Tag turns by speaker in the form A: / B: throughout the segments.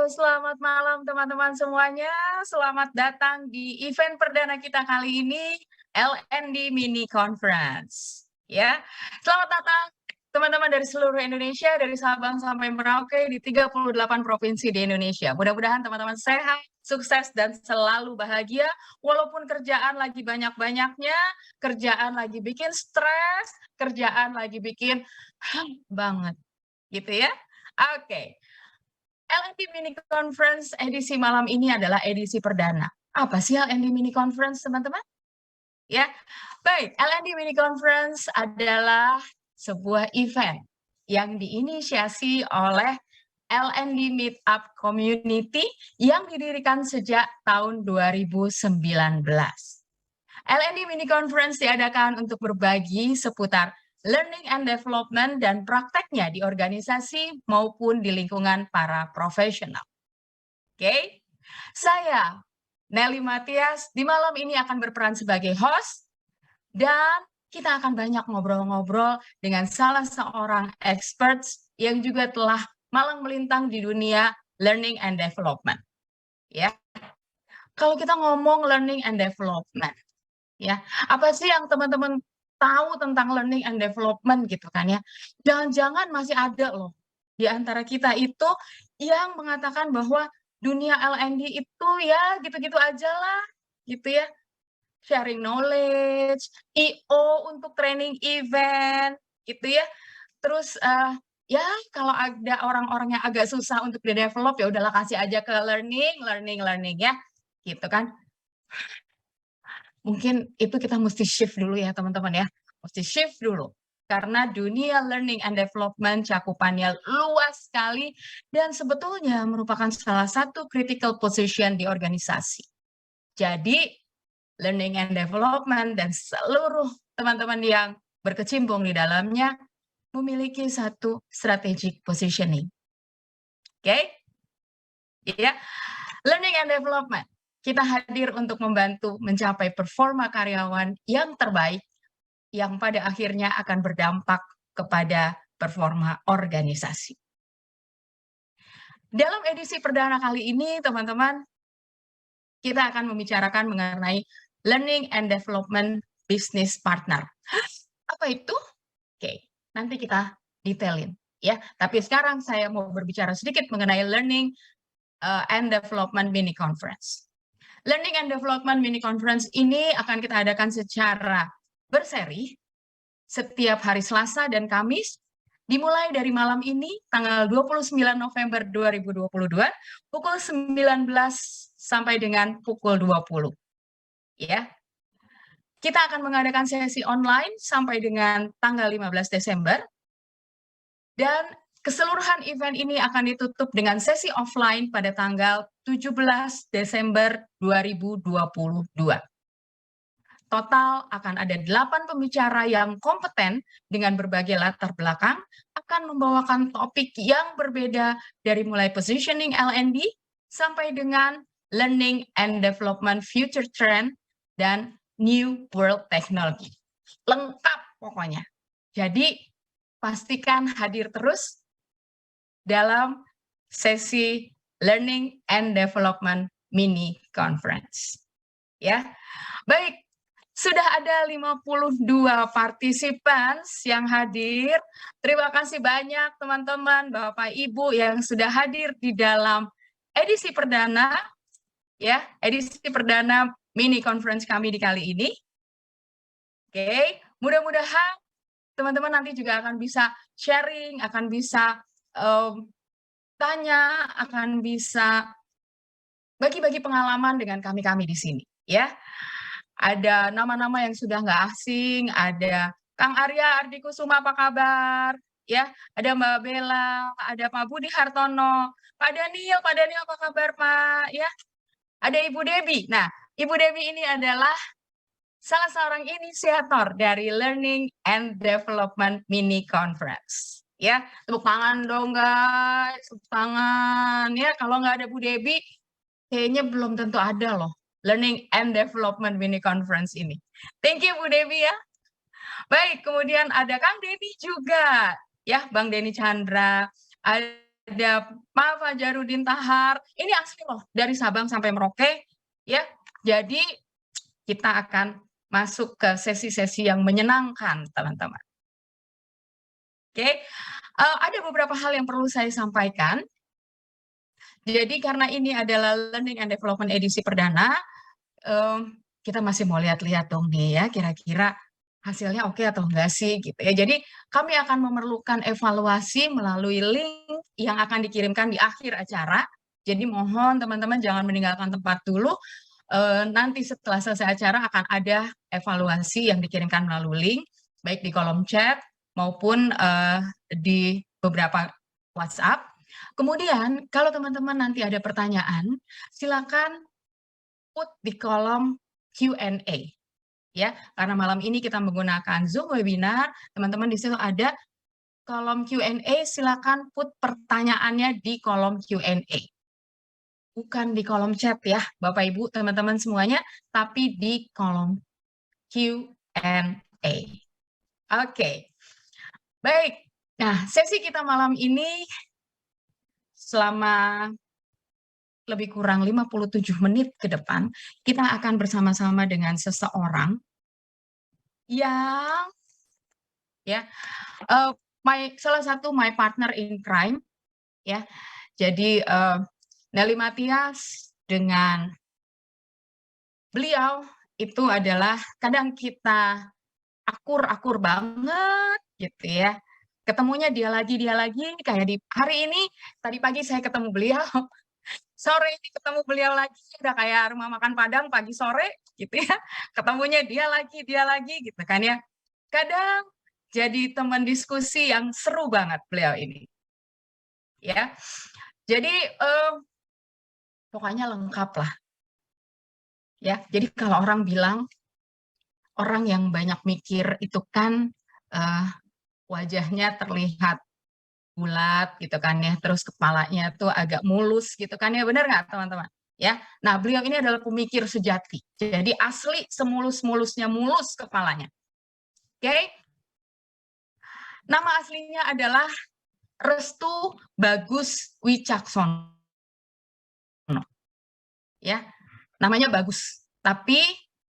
A: selamat malam teman-teman semuanya. Selamat datang di event perdana kita kali ini, LND Mini Conference. Ya, selamat datang teman-teman dari seluruh Indonesia, dari Sabang sampai Merauke di 38 provinsi di Indonesia. Mudah-mudahan teman-teman sehat, sukses, dan selalu bahagia. Walaupun kerjaan lagi banyak-banyaknya, kerjaan lagi bikin stres, kerjaan lagi bikin banget, gitu ya. Oke. LND Mini Conference edisi malam ini adalah edisi perdana. Apa sih LND Mini Conference, teman-teman? Ya, baik. LND Mini Conference adalah sebuah event yang diinisiasi oleh LND Meetup Community yang didirikan sejak tahun 2019. LND Mini Conference diadakan untuk berbagi seputar learning and development dan prakteknya di organisasi maupun di lingkungan para profesional. Oke, saya Nelly Matias di malam ini akan berperan sebagai host dan kita akan banyak ngobrol-ngobrol dengan salah seorang experts yang juga telah malang melintang di dunia learning and development. Ya, kalau kita ngomong learning and development, ya, apa sih yang teman-teman tahu tentang learning and development gitu kan ya? Jangan-jangan masih ada loh di antara kita itu yang mengatakan bahwa dunia L&D itu ya gitu-gitu aja lah, gitu ya. Sharing knowledge, I.O. untuk training event, gitu ya. Terus ya kalau ada orang-orang yang agak susah untuk di-develop ya udahlah kasih aja ke learning ya, gitu kan. Mungkin itu kita mesti shift dulu ya teman-teman ya, mesti shift dulu. Karena dunia learning and development cakupannya luas sekali dan sebetulnya merupakan salah satu critical position di organisasi. Jadi, learning and development dan seluruh teman-teman yang berkecimpung di dalamnya memiliki satu strategic positioning. Oke? Ya, learning and development. Kita hadir untuk membantu mencapai performa karyawan yang terbaik yang pada akhirnya akan berdampak kepada performa organisasi. Dalam edisi perdana kali ini, teman-teman, kita akan membicarakan mengenai learning and development business partner. Apa itu? Oke, nanti kita detailin ya. Tapi sekarang saya mau berbicara sedikit mengenai learning and development mini conference. Learning and Development Mini Conference ini akan kita adakan secara berseri setiap hari Selasa dan Kamis, dimulai dari malam ini, tanggal 29 November 2022, pukul 19 sampai dengan pukul 20. Ya. Kita akan mengadakan sesi online sampai dengan tanggal 15 Desember, dan keseluruhan event ini akan ditutup dengan sesi offline pada tanggal 17 Desember 2022. Total akan ada 8 pembicara yang kompeten dengan berbagai latar belakang, akan membawakan topik yang berbeda dari mulai positioning L&D sampai dengan learning and development future trend dan new world technology. Lengkap pokoknya. Jadi pastikan hadir terus dalam sesi Learning and Development Mini Conference. Ya, baik, sudah ada 52 participants yang hadir. Terima kasih banyak teman-teman, Bapak Ibu yang sudah hadir di dalam edisi perdana, ya, edisi perdana Mini Conference kami di kali ini. Oke, mudah-mudahan teman-teman nanti juga akan bisa sharing, akan bisa tanya, akan bisa bagi-bagi pengalaman dengan kami-kami di sini, ya. Ada nama-nama yang sudah nggak asing, ada Kang Arya Ardikusuma, apa kabar? Ya, ada Mbak Bella, ada Pak Budi Hartono, Pak Daniel apa kabar Pak? Ya, ada Ibu Debbie. Nah, Ibu Debbie ini adalah salah seorang inisiator dari Learning and Development Mini Conference. Ya, tepuk tangan dong guys, tepuk tangan. Ya, kalau nggak ada Bu Debbie, kayaknya belum tentu ada loh Learning and Development Mini Conference ini. Thank you Bu Debbie ya. Baik, kemudian ada Kang Denny juga, ya Bang Denny Chandra, ada ada Pak Fajarudin Tahar. Ini asli loh, dari Sabang sampai Merauke, ya. Jadi kita akan masuk ke sesi-sesi yang menyenangkan, teman-teman. Oke, ada beberapa hal yang perlu saya sampaikan. Jadi karena ini adalah Learning and Development edisi perdana, kita masih mau lihat-lihat dong nih ya, kira-kira hasilnya oke atau enggak sih gitu ya. Jadi kami akan memerlukan evaluasi melalui link yang akan dikirimkan di akhir acara. Jadi mohon teman-teman jangan meninggalkan tempat dulu. Nanti setelah selesai acara akan ada evaluasi yang dikirimkan melalui link, baik di kolom chat maupun di beberapa WhatsApp. Kemudian kalau teman-teman nanti ada pertanyaan, silakan put di kolom Q&A. Ya, karena malam ini kita menggunakan Zoom webinar, teman-teman di situ ada kolom Q&A, silakan put pertanyaannya di kolom Q&A. Bukan di kolom chat ya, Bapak Ibu, teman-teman semuanya, tapi di kolom Q&A. Oke. Baik. Nah, sesi kita malam ini selama lebih kurang 57 menit ke depan, kita akan bersama-sama dengan seseorang yang ya salah satu my partner in crime ya. Jadi Nelly Matias dengan beliau itu adalah kadang kita akur banget gitu ya. Ketemunya dia lagi kayak di hari ini tadi pagi saya ketemu beliau, sore ini ketemu beliau lagi, udah kayak rumah makan Padang pagi sore gitu ya. Ketemunya dia lagi gitu kan ya. Kadang jadi teman diskusi yang seru banget beliau ini. Ya. Jadi pokoknya lengkap lah. Ya. Jadi kalau orang bilang orang yang banyak mikir itu kan wajahnya terlihat bulat gitu kan ya, terus kepalanya tuh agak mulus gitu kan ya, benar nggak teman-teman? Ya, nah beliau ini adalah pemikir sejati, jadi asli semulus-mulusnya mulus kepalanya. Oke, nama aslinya adalah Restu Bagus Wicaksono. Ya, namanya bagus, tapi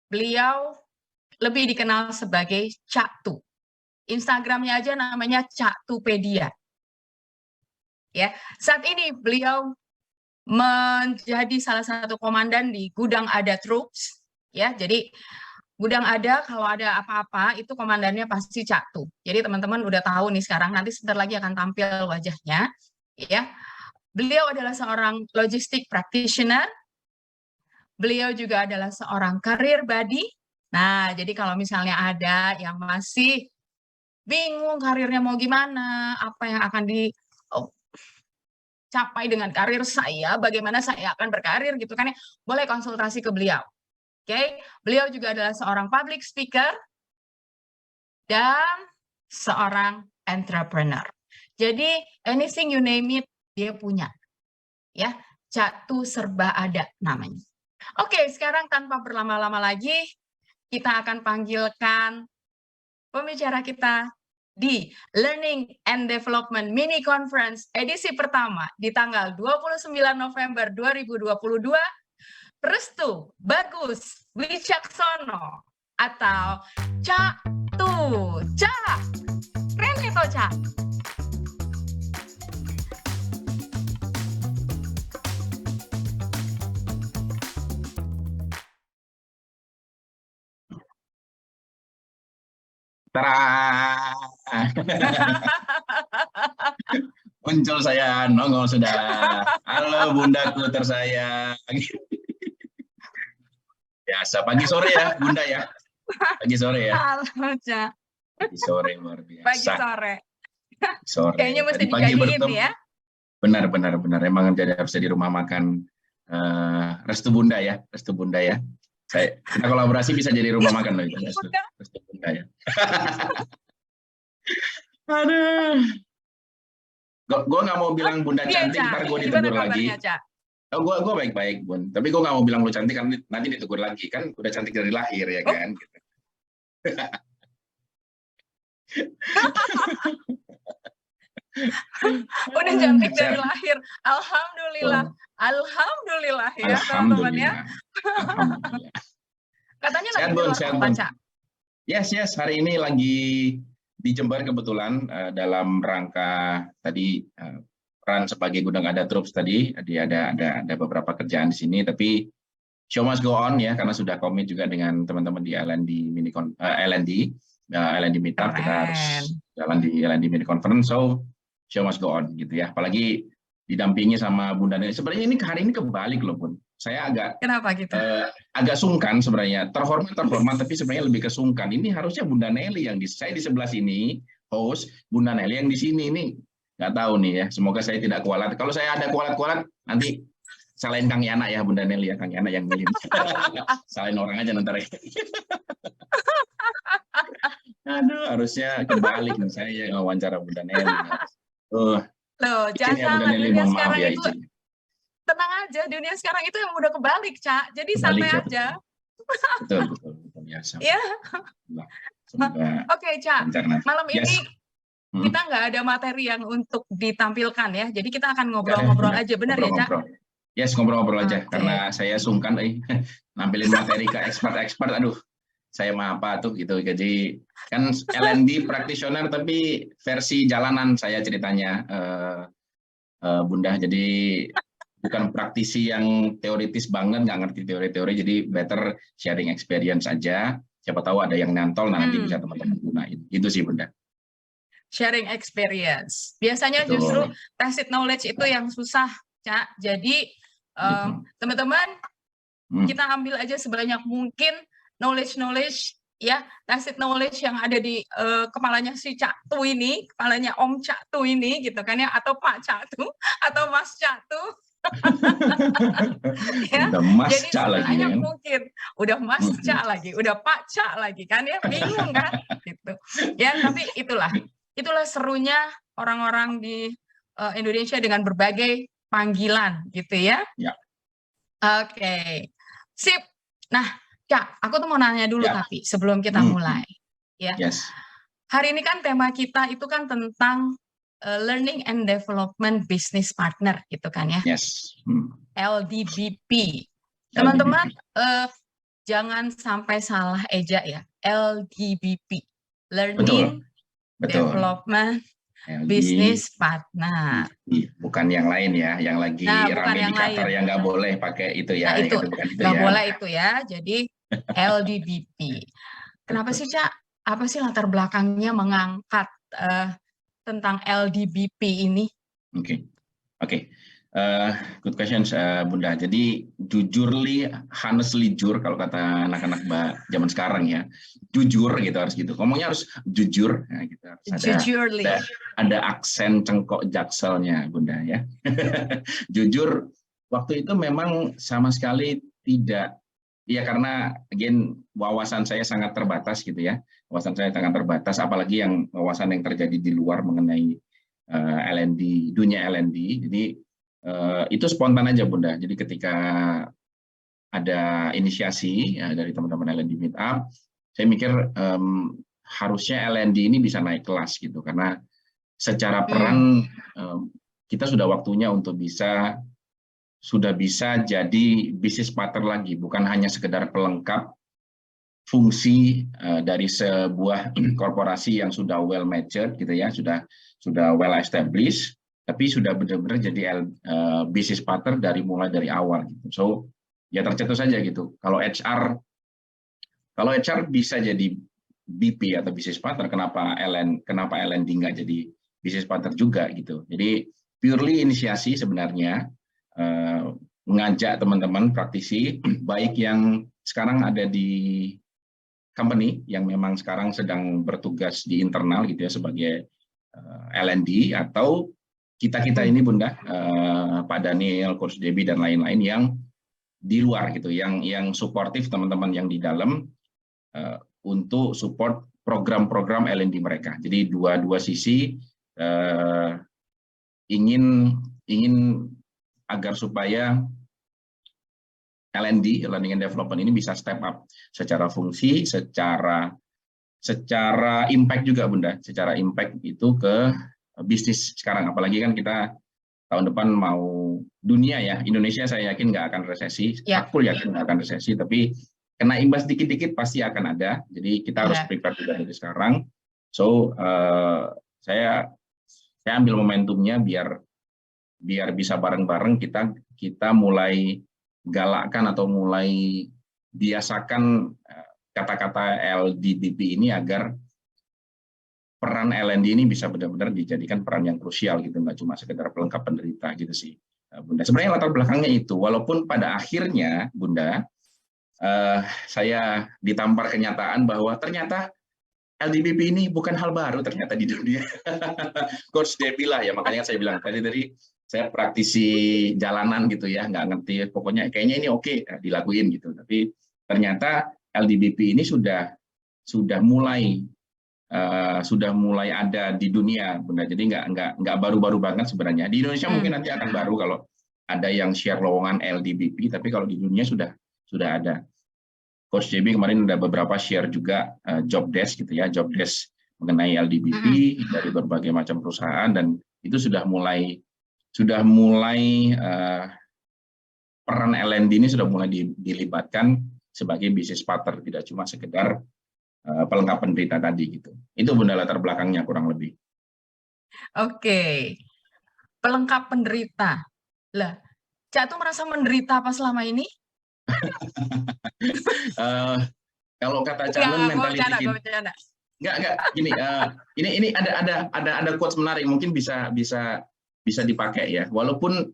A: beliau lebih dikenal sebagai Cak Tu. Instagramnya aja namanya Caktupedia. Ya, saat ini beliau menjadi salah satu komandan di Gudang Ada Troops. Ya, jadi Gudang Ada kalau ada apa-apa itu komandannya pasti Cak Tu. Jadi teman-teman udah tahu nih sekarang, nanti sebentar lagi akan tampil wajahnya. Ya, beliau adalah seorang logistik practitioner. Beliau juga adalah seorang career buddy. Nah, jadi kalau misalnya ada yang masih bingung karirnya mau gimana, apa yang akan dicapai dengan karir saya, bagaimana saya akan berkarir gitu kan ya, boleh konsultasi ke beliau. Oke, beliau juga adalah seorang public speaker dan seorang entrepreneur. Jadi anything you name it dia punya. Ya, Cak Tu serba ada namanya. Oke, sekarang tanpa berlama-lama lagi kita akan panggilkan pembicara kita di Learning and Development Mini Conference edisi pertama di tanggal 29 November 2022, Restu Bagus Wicaksono atau Cak Tu. Cak, keren itu Cak.
B: Muncul saya nongol sudah. Halo bundaku tersayang. Biasa pagi sore ya bunda ya. Pagi sore ya.
A: Halo Cak.
B: Pagi sore luar biasa.
A: Pagi sore.
B: Sore.
A: Kayaknya mesti
B: pagi
A: dijadiin ya.
B: Benar. Emang jadi harus di rumah makan Restu Bunda ya. Restu Bunda ya. Kita kolaborasi bisa jadi rumah makan loh itu. Restu Bunda ya. Aduh. Gue nggak mau bilang bunda cantik, ntar gue ditegur lagi. Gue baik-baik bun, tapi gue nggak mau bilang lu cantik kan nanti ditegur lagi, kan udah cantik dari lahir ya kan. Gitu.
A: Udah cantik dari lahir. Alhamdulillah. Alhamdulillah ya teman-teman ya.
B: Alhamdulillah.
A: Katanya
B: Sehat,
A: lagi di
B: Bun,
A: luar
B: sehat,
A: kota,
B: Bun.
A: Cak.
B: Yes, hari ini lagi di Jember kebetulan dalam rangka tadi peran sebagai gudang ada troops tadi. Jadi ada beberapa kerjaan di sini, tapi show must go on ya, karena sudah komit juga dengan teman-teman di LND LND Meetup. Kita harus jalan di LND Mini Conference, so show must go on gitu ya. Apalagi didampingi sama Bunda Nelly. Sebenarnya ini hari ini kebalik loh, Bun. Saya
A: Kenapa gitu?
B: Agak sungkan sebenarnya, terhormat tapi sebenarnya lebih kesungkan. Ini harusnya Bunda Nelly yang saya di sebelah sini host, Bunda Nelly yang di sini. Ini nggak tahu nih ya, semoga saya tidak kualat. Kalau saya ada kualat nanti salahin Kang Yana ya, Bunda Nelly ya, Kang Yana yang milih. Salahin orang aja nanti. Aduh, harusnya kebalik nih, saya yang wawancara Bunda Nelly. Loh,
A: jangan
B: ya, Bunda Nelly,
A: dunia
B: mohon
A: sekarang
B: maaf ya,
A: itu tenang aja, dunia sekarang itu yang udah kebalik, Cak. Jadi
B: kebalik,
A: santai
B: ya,
A: aja.
B: Betul ya.
A: Ya. Oke, Cak. Malam ini kita nggak ada materi yang untuk ditampilkan ya. Jadi kita akan ngobrol-ngobrol aja, benar ya, Cak?
B: Yes, ngobrol-ngobrol aja. Karena saya sungkan nampilin materi ke expert. Aduh, saya mah apa tuh gitu. Jadi kan LND practitioner tapi versi jalanan saya ceritanya, Bunda. Jadi bukan praktisi yang teoritis banget, nggak ngerti teori-teori, jadi better sharing experience aja. Siapa tahu ada yang nyantol, nanti bisa teman-teman gunain. Itu sih, Bunda.
A: Sharing experience. Biasanya justru tacit knowledge itu yang susah, Cak. Jadi teman-teman, kita ambil aja sebanyak mungkin knowledge ya, tacit knowledge yang ada di kepalanya si Cak Tu ini, kepalanya Om Cak Tu ini gitu kan ya, atau Pak Cak Tu atau Mas Cak Tu. Ya,
B: udah Mas
A: jadi
B: Cak lagi
A: sebanyak
B: kan?
A: Mungkin udah Mas Cak lagi, udah Pak Cak lagi kan ya, bingung kan gitu. Ya, tapi itulah serunya orang-orang di Indonesia dengan berbagai panggilan gitu ya.
B: Ya.
A: Oke. Sip. Nah, Cak, aku tuh mau nanya dulu tapi sebelum kita mulai ya.
B: Yes. Hari
A: ini kan tema kita itu kan tentang Learning and Development Business Partner gitu kan ya.
B: Yes.
A: LDBP. Teman-teman jangan sampai salah eja ya. LDBP. Learning Development Business Partner.
B: Bukan yang lain ya, yang lagi rame di Qatar yang nggak boleh pakai itu ya.
A: Nah, itu nggak boleh itu ya. Jadi LDBP. Kenapa sih, Cak? Apa sih latar belakangnya mengangkat tentang LDBP ini?
B: Oke. Good questions, Bunda. Jadi honestly kalau kata anak-anak zaman sekarang ya, jujur gitu harus gitu. Ngomongnya harus jujur. Nah, gitu. Ada aksen cengkok jakselnya, Bunda ya. Jujur, waktu itu memang sama sekali tidak. Ya karena wawasan saya sangat terbatas gitu ya. Wawasan saya sangat terbatas, apalagi wawasan yang terjadi di luar mengenai LND, dunia LND. Jadi itu spontan aja, Bunda. Jadi ketika ada inisiasi dari teman-teman LND Meetup, saya mikir harusnya LND ini bisa naik kelas gitu, karena secara peran kita sudah waktunya untuk sudah bisa jadi bisnis partner lagi, bukan hanya sekedar pelengkap fungsi dari sebuah korporasi yang sudah well matured gitu ya, sudah well established, tapi sudah benar-benar jadi bisnis partner mulai dari awal gitu. So ya tercetus saja gitu. Kalau HR bisa jadi BP atau bisnis partner, kenapa LND nggak jadi bisnis partner juga gitu. Jadi purely inisiasi sebenarnya, mengajak teman-teman praktisi baik yang sekarang ada di company yang memang sekarang sedang bertugas di internal gitu ya sebagai LND, atau kita ini, Bunda, Pak Daniel, Coach Debbie dan lain-lain yang di luar gitu, yang suportif teman-teman yang di dalam untuk support program-program LND mereka. Jadi dua sisi ingin agar supaya LND, Learning and Development ini bisa step up secara fungsi, secara impact juga, Bunda. Secara impact itu ke bisnis sekarang. Apalagi kan kita tahun depan mau dunia ya, Indonesia saya yakin nggak akan resesi, aku yakin nggak akan resesi, tapi kena imbas dikit-dikit pasti akan ada. Jadi kita harus prepare juga dari sekarang. So saya ambil momentumnya biar bisa bareng-bareng kita mulai galakkan atau mulai biasakan kata-kata LDBP ini agar peran LND ini bisa benar-benar dijadikan peran yang krusial gitu, nggak cuma sekedar pelengkap penderita gitu sih, Bunda. Sebenarnya latar belakangnya itu, walaupun pada akhirnya Bunda, saya ditampar kenyataan bahwa ternyata LDBP ini bukan hal baru ternyata di dunia. Coach Debbie lah ya, makanya saya bilang tadi saya praktisi jalanan gitu ya, nggak ngerti, pokoknya kayaknya ini oke, dilakuin gitu. Tapi ternyata LDBP ini sudah mulai ada di dunia, Bunda. Jadi nggak baru-baru banget sebenarnya. Di Indonesia mungkin nanti akan baru kalau ada yang share lowongan LDBP, tapi kalau di dunia sudah ada. Coach JB kemarin ada beberapa share juga job desk gitu ya, job desk mengenai LDBP dari berbagai macam perusahaan, dan itu sudah mulai peran LND ini sudah mulai dilibatkan sebagai bisnis partner, tidak cuma sekedar pelengkap penderita tadi gitu. Itu Bunda latar belakangnya kurang lebih.
A: Oke. Pelengkap penderita. Lah, Cak tuh merasa menderita apa selama ini?
B: Kalau kata calon mentality enggak gini, ini ada quotes menarik, mungkin bisa dipakai ya. Walaupun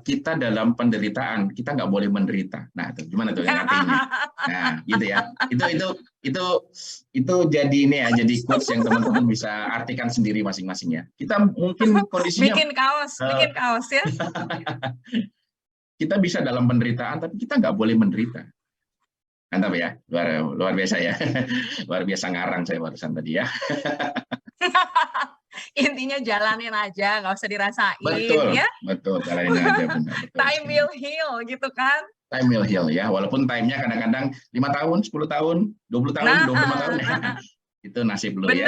B: kita dalam penderitaan, kita nggak boleh menderita. Nah, gimana tuh yang artinya? Nah, gitu ya. Itu jadi ini ya, jadi quotes yang teman-teman bisa artikan sendiri masing-masing ya. Kita mungkin kondisinya
A: bikin kaos ya.
B: Kita bisa dalam penderitaan, tapi kita nggak boleh menderita. Mantap ya, luar biasa ya. Luar biasa ngarang saya barusan tadi ya.
A: Intinya jalanin aja, nggak usah dirasain.
B: Betul,
A: ya?
B: Betul, jalanin aja. Benar,
A: time will heal, gitu kan?
B: Time will heal ya, walaupun time-nya kadang-kadang 5 tahun, 10 tahun, 20 tahun, 25 tahun. Itu nasib lo ya.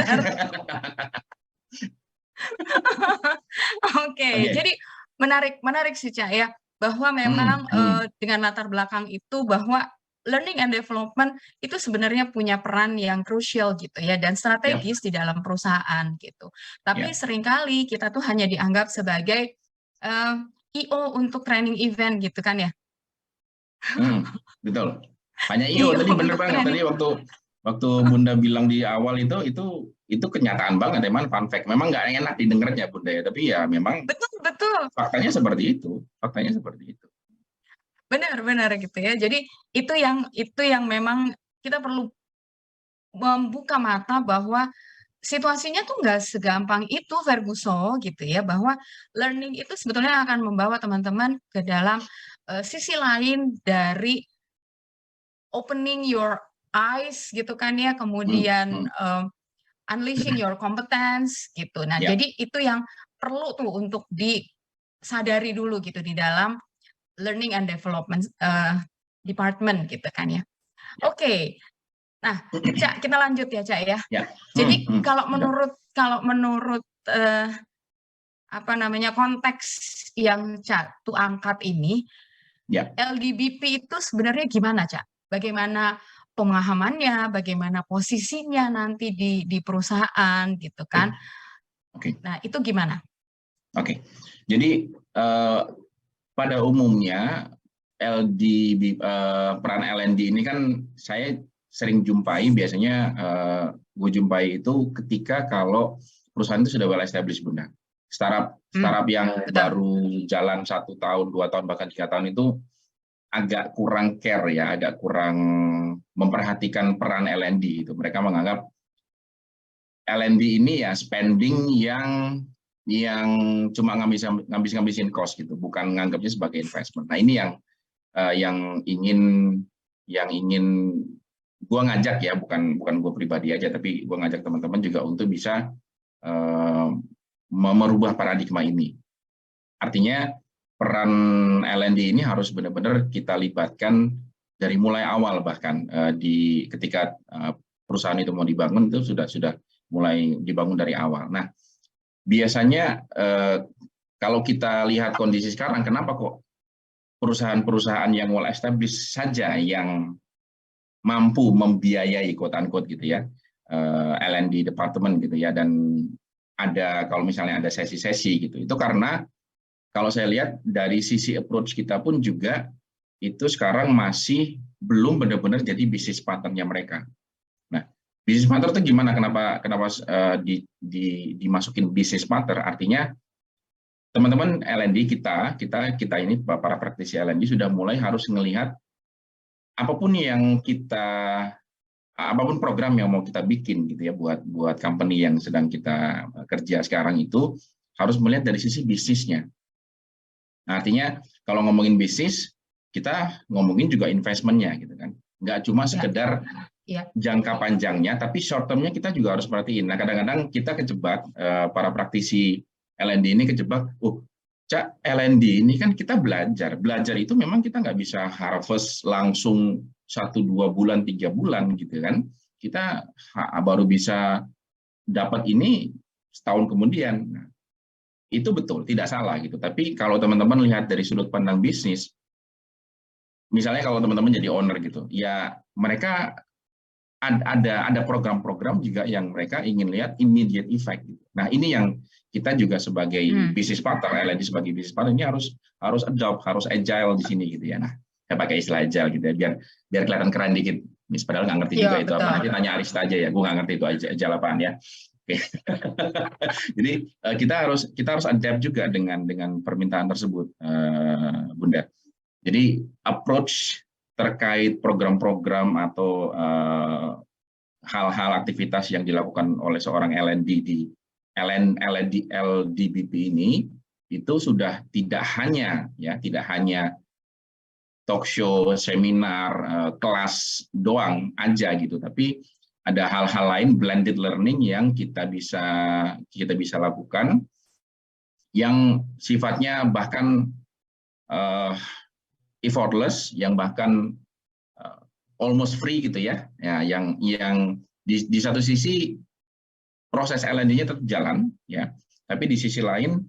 A: Oke, jadi menarik sih Cak ya, bahwa memang dengan latar belakang itu bahwa learning and development itu sebenarnya punya peran yang krusial gitu ya, dan strategis di dalam perusahaan gitu. Tapi seringkali kita tuh hanya dianggap sebagai IO untuk training event gitu kan ya.
B: Betul. Hanya IO tadi, bener banget tadi waktu Bunda bilang di awal itu kenyataan banget ya, fun fact. Memang nggak enak didengarnya Bunda ya, tapi ya memang
A: betul.
B: Faktanya seperti itu.
A: Benar gitu ya. Jadi itu yang memang kita perlu membuka mata bahwa situasinya tuh nggak segampang itu, Ferguson gitu ya, bahwa learning itu sebetulnya akan membawa teman-teman ke dalam sisi lain dari opening your eyes gitu kan ya, kemudian unleashing your competence gitu. Nah, jadi itu yang perlu tuh untuk disadari dulu gitu di dalam learning and development department gitu kan ya. Oke. Nah, Cak, kita lanjut ya, Cak ya. Jadi kalau menurut konteks yang Cak tuh angkat ini, LDBP itu sebenarnya gimana, Cak? Bagaimana pemahamannya, bagaimana posisinya nanti di perusahaan gitu kan? Nah, itu gimana?
B: Oke. Jadi pada umumnya peran LND ini kan saya sering jumpai, biasanya gue jumpai itu ketika kalau perusahaan itu sudah well established, Bunda. Startup yang baru jalan 1 tahun, 2 tahun, bahkan 3 tahun itu agak kurang care ya, agak kurang memperhatikan peran LND itu. Mereka menganggap LND ini ya spending yang cuma ngabisin cost gitu, bukan nganggapnya sebagai investment. Nah, ini yang ingin gue ngajak ya, bukan gue pribadi aja, tapi gue ngajak teman-teman juga untuk bisa merubah paradigma ini. Artinya peran LND ini harus benar-benar kita libatkan dari mulai awal, bahkan ketika perusahaan itu mau dibangun itu sudah mulai dibangun dari awal. Nah, biasanya kalau kita lihat kondisi sekarang, kenapa kok perusahaan-perusahaan yang well established saja yang mampu membiayai quote unquote gitu ya, L&D department gitu ya, dan ada kalau misalnya ada sesi-sesi gitu, itu karena kalau saya lihat dari sisi approach kita pun juga itu sekarang masih belum benar-benar jadi bisnis partnernya mereka. Nah, bisnis partner itu gimana? Kenapa dimasukin bisnis partner? Artinya teman-teman L&D kita ini para praktisi L&D sudah mulai harus melihat apapun program yang mau kita bikin gitu ya buat company yang sedang kita kerja sekarang itu harus melihat dari sisi bisnisnya. Nah, artinya kalau ngomongin bisnis, kita ngomongin juga investmentnya gitu kan. Nggak cuma sekedar jangka panjangnya, tapi short termnya kita juga harus perhatiin. Nah, kadang-kadang kita kejebak, para praktisi L&D ini kejebak, Cak, L&D ini kan kita belajar itu memang kita nggak bisa harvest langsung 1-2 bulan 3 bulan gitu kan, kita baru bisa dapat ini setahun kemudian. Nah, itu betul, tidak salah gitu. Tapi kalau teman-teman lihat dari sudut pandang bisnis, misalnya kalau teman-teman jadi owner gitu, ya mereka ada program-program juga yang mereka ingin lihat immediate effect. Nah, ini yang kita juga sebagai bisnis partner, L&D sebagai bisnis partner ini harus adopt, harus agile di sini gitu ya. Nah, saya pakai istilah agile gitu ya, biar kelihatan keren dikit. Padahal nggak ngerti juga itu apa. Nanti tanya Arista aja ya, gue nggak ngerti itu agile apaan ya. Oke. Jadi kita harus adapt juga dengan permintaan tersebut, Bunda. Jadi approach terkait program-program atau hal-hal aktivitas yang dilakukan oleh seorang L&D di LDBP ini itu sudah tidak hanya talk show, seminar, kelas doang aja gitu, tapi ada hal-hal lain blended learning yang kita bisa lakukan yang sifatnya bahkan effortless, yang bahkan almost free gitu ya. Ya, yang di satu sisi proses L&D-nya tetap jalan ya, tapi di sisi lain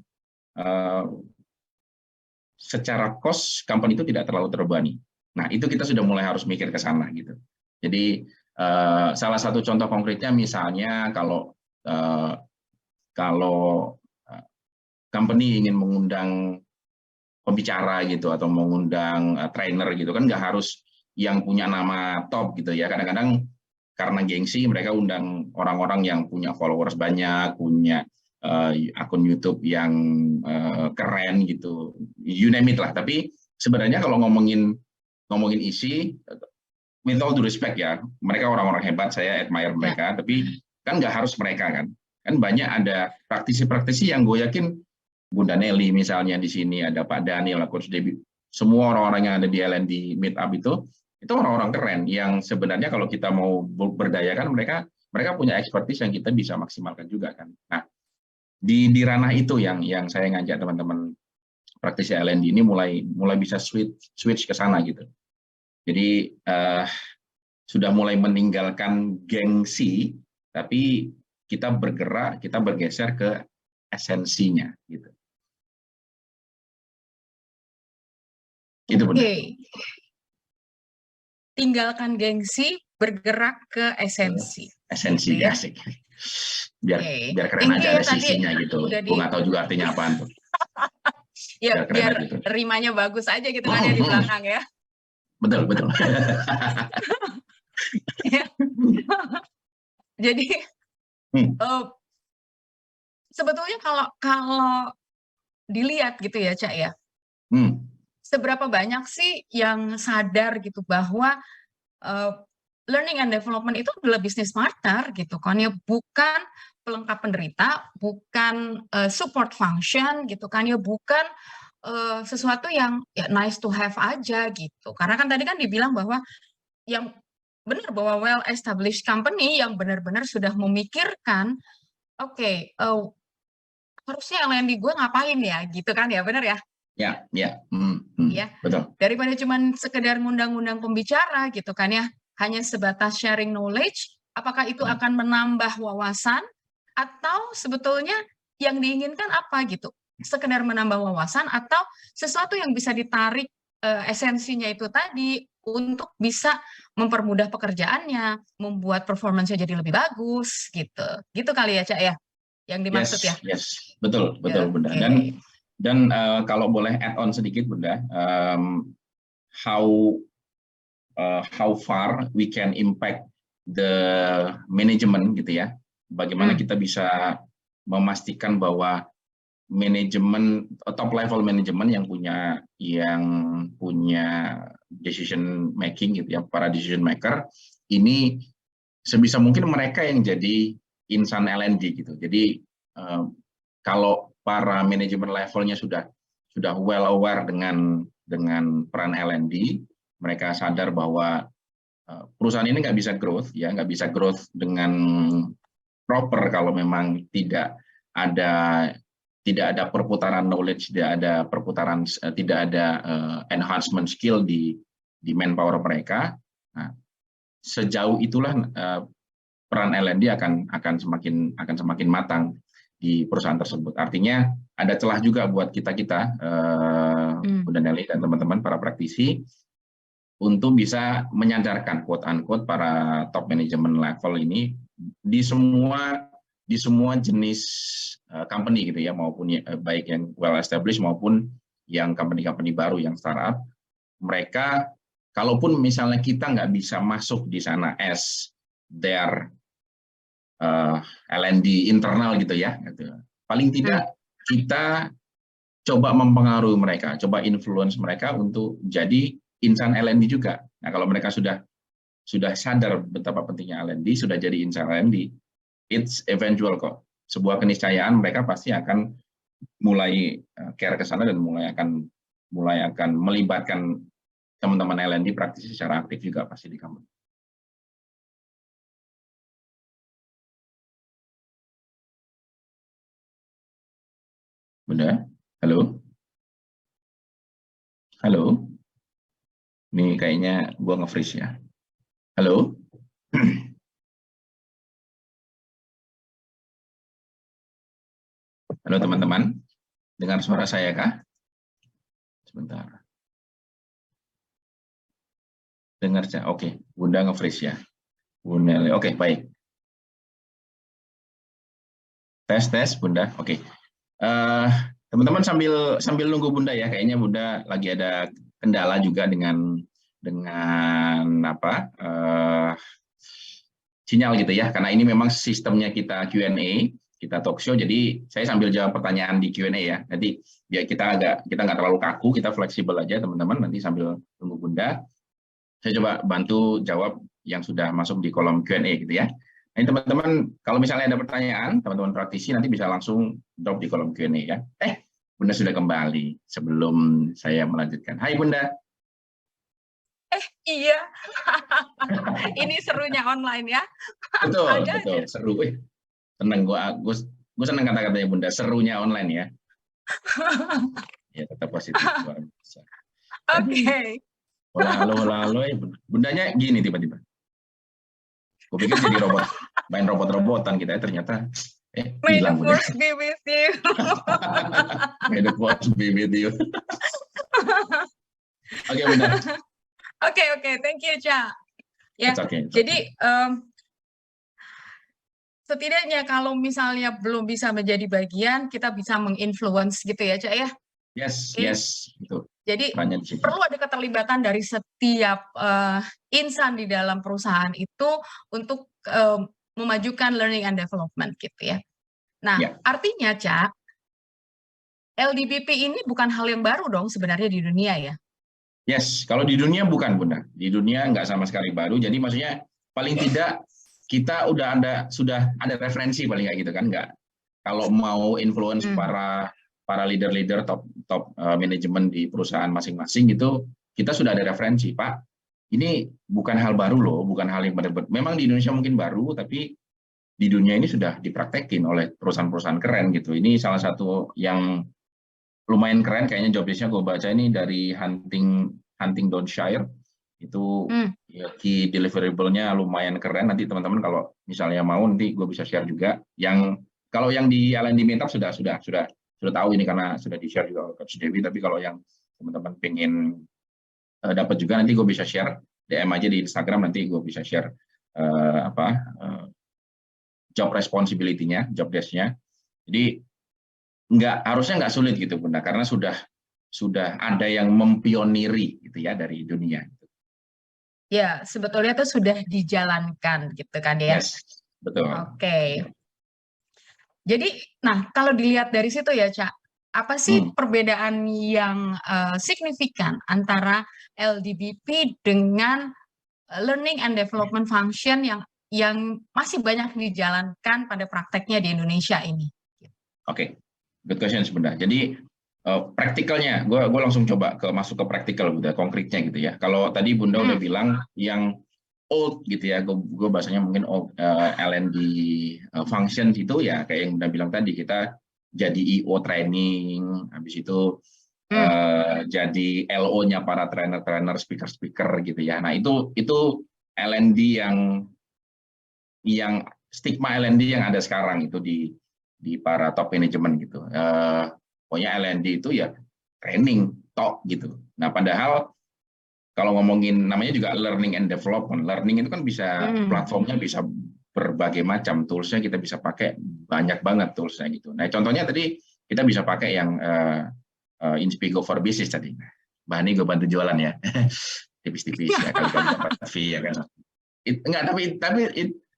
B: secara cost company itu tidak terlalu terbebani. Nah, itu kita sudah mulai harus mikir ke sana gitu. Jadi salah satu contoh konkretnya misalnya kalau company ingin mengundang pembicara gitu atau mengundang trainer gitu kan, nggak harus yang punya nama top gitu ya. Kadang-kadang karena gengsi mereka undang orang-orang yang punya followers banyak, punya akun YouTube yang keren gitu, you name it lah. Tapi sebenarnya kalau ngomongin isi, with all due respect ya, mereka orang-orang hebat, saya admire mereka, tapi kan nggak harus mereka kan banyak ada praktisi-praktisi yang gue yakin, Bunda Nelly misalnya di sini, ada Pak Daniel, Coach Debbie, semua orang-orang yang ada di L&D Meetup itu orang-orang keren yang sebenarnya kalau kita mau berdayakan mereka punya expertise yang kita bisa maksimalkan juga kan. Nah, di ranah itu yang saya ngajak teman-teman praktisi L&D ini mulai bisa switch ke sana gitu. Jadi sudah mulai meninggalkan gengsi, tapi kita bergeser ke esensinya gitu. Itu benar.
A: Tinggalkan gengsi, bergerak ke esensi.
B: Esensi ya, asik. Biar keren aja ada sisinya gitu. Gue nggak tahu juga artinya apaan tuh.
A: Ya biar gitu. Rimanya bagus aja gitu kan ya di belakang ya.
B: Betul.
A: Jadi sebetulnya kalau dilihat gitu ya, Cak ya. Seberapa banyak sih yang sadar gitu bahwa learning and development itu adalah business partner gitu kan ya, bukan pelengkap penderita, bukan support function gitu kan ya, bukan sesuatu yang ya nice to have aja gitu. Karena kan tadi kan dibilang bahwa yang benar bahwa well established company yang benar-benar sudah memikirkan harusnya L&D gue ngapain ya gitu kan ya, benar ya?
B: Ya,
A: betul. Daripada cuma sekedar ngundang-ngundang pembicara gitu kan ya, hanya sebatas sharing knowledge, apakah itu akan menambah wawasan atau sebetulnya yang diinginkan apa gitu? Sekedar menambah wawasan atau sesuatu yang bisa ditarik esensinya itu tadi untuk bisa mempermudah pekerjaannya, membuat performance-nya jadi lebih bagus gitu. Gitu kali ya, Cak ya? Yang dimaksud ya?
B: Yes, betul Bunda.
A: Oke.
B: Dan kalau boleh add on sedikit Bunda, how far we can impact the management gitu ya. Bagaimana kita bisa memastikan bahwa manajemen top level manajemen yang punya decision making gitu ya, para decision maker ini sebisa mungkin mereka yang jadi insan L&D gitu. Jadi kalau para manajemen levelnya sudah well aware dengan peran L&D, mereka sadar bahwa perusahaan ini nggak bisa growth dengan proper kalau memang tidak ada perputaran knowledge, tidak ada enhancement skill di manpower mereka. Nah, sejauh itulah peran L&D akan semakin matang di perusahaan tersebut. Artinya ada celah juga buat kita Bunda Nelly dan teman-teman para praktisi untuk bisa menyadarkan quote unquote para top management level ini di semua jenis company gitu ya, maupun baik yang well established maupun yang company baru yang startup. Mereka kalaupun misalnya kita nggak bisa masuk di sana as their L&D internal gitu ya, paling tidak kita coba mempengaruhi mereka, coba influence mereka untuk jadi insan L&D juga. Nah, kalau mereka sudah sadar betapa pentingnya L&D, sudah jadi insan L&D, it's eventual kok. Sebuah keniscayaan mereka pasti akan mulai care ke sana dan mulai akan melibatkan teman-teman L&D praktisi secara aktif juga pasti di kampus. Bunda, halo? Halo? Ini kayaknya gua nge-freeze ya. Halo? Halo teman-teman, dengar suara saya kah? Sebentar. Dengar ya? Oke, Bunda nge-freeze ya. Bunda, oke, baik. Tes, Bunda. Oke. Teman-teman sambil nunggu Bunda ya, kayaknya Bunda lagi ada kendala juga dengan sinyal gitu ya, karena ini memang sistemnya kita Q&A, kita talk show, jadi saya sambil jawab pertanyaan di Q&A ya. Nanti biar kita nggak terlalu kaku, kita fleksibel aja teman-teman. Nanti sambil tunggu Bunda, saya coba bantu jawab yang sudah masuk di kolom Q&A gitu ya. Nah, teman-teman, kalau misalnya ada pertanyaan, teman-teman praktisi nanti bisa langsung drop di kolom Q&A ya. Bunda sudah kembali sebelum saya melanjutkan. Hai Bunda.
A: Iya. Ini serunya online ya.
B: Betul, seru. Seneng, gue seneng kata-katanya Bunda, serunya online ya. Ya, tetap positif.
A: Oke.
B: Halo, Bundanya gini tiba-tiba. Gue pikir jadi robot, main robot-robotan kita, ternyata
A: May the force be with you.
B: May the force be with you. Oke, Bunda.
A: Oke, thank you, Ca. Ya, jadi setidaknya kalau misalnya belum bisa menjadi bagian, kita bisa menginfluence gitu ya, Ca ya.
B: Yes, betul.
A: Jadi perlu ada keterlibatan dari setiap insan di dalam perusahaan itu untuk memajukan learning and development gitu ya. Nah, artinya, Ca, LDBP ini bukan hal yang baru dong sebenarnya di dunia ya.
B: Yes, kalau di dunia bukan Bunda. Di dunia nggak sama sekali baru. Jadi maksudnya paling tidak kita sudah ada referensi paling nggak gitu kan, nggak. Kalau mau influence para leader-leader top manajemen di perusahaan masing-masing itu, kita sudah ada referensi, Pak. Ini bukan hal baru loh, bukan hal yang benar-benar. Memang di Indonesia mungkin baru, tapi di dunia ini sudah dipraktekin oleh perusahaan-perusahaan keren gitu. Ini salah satu yang lumayan keren, kayaknya job desk-nya gue baca ini dari Huntingdonshire, itu key deliverable-nya lumayan keren. Nanti teman-teman kalau misalnya mau, nanti gue bisa share juga yang Kalau yang di L&D Mintap sudah tahu ini karena sudah di-share juga oleh Coach Dewi. Tapi kalau yang teman-teman pengen dapat juga, nanti gue bisa share DM aja di Instagram, nanti gue bisa share job responsibility-nya, job desk-nya. Jadi harusnya nggak sulit gitu Bunda, karena sudah ada yang mempioniri gitu ya dari dunia.
A: Ya, sebetulnya itu sudah dijalankan gitu kan ya.
B: Yes, betul.
A: Oke. Jadi, nah kalau dilihat dari situ ya, Cak, apa sih perbedaan yang signifikan antara LDBP dengan learning and development function yang masih banyak dijalankan pada prakteknya di Indonesia ini?
B: Oke, good question sebenarnya. Jadi praktikalnya, gue langsung coba masuk ke praktikal, Bunda, konkretnya gitu ya. Kalau tadi Bunda udah bilang yang old gitu ya, gue bahasanya mungkin old L&D function itu ya kayak yang Bunda bilang tadi, kita jadi EO training, habis itu jadi LO-nya para trainer-trainer, speaker-speaker gitu ya. Nah itu L&D yang stigma L&D yang ada sekarang itu di para top manajemen gitu. Pokoknya L&D itu ya training, talk gitu. Nah padahal kalau ngomongin namanya juga learning and development, learning itu kan bisa platformnya bisa berbagai macam, toolsnya kita bisa pakai banyak banget toolsnya gitu. Nah contohnya tadi kita bisa pakai yang Inspigo for Business tadi. Bahan ini gue bantu jualan ya, tipis-tipis ya, kali-kali dapat fee ya kan. Enggak, tapi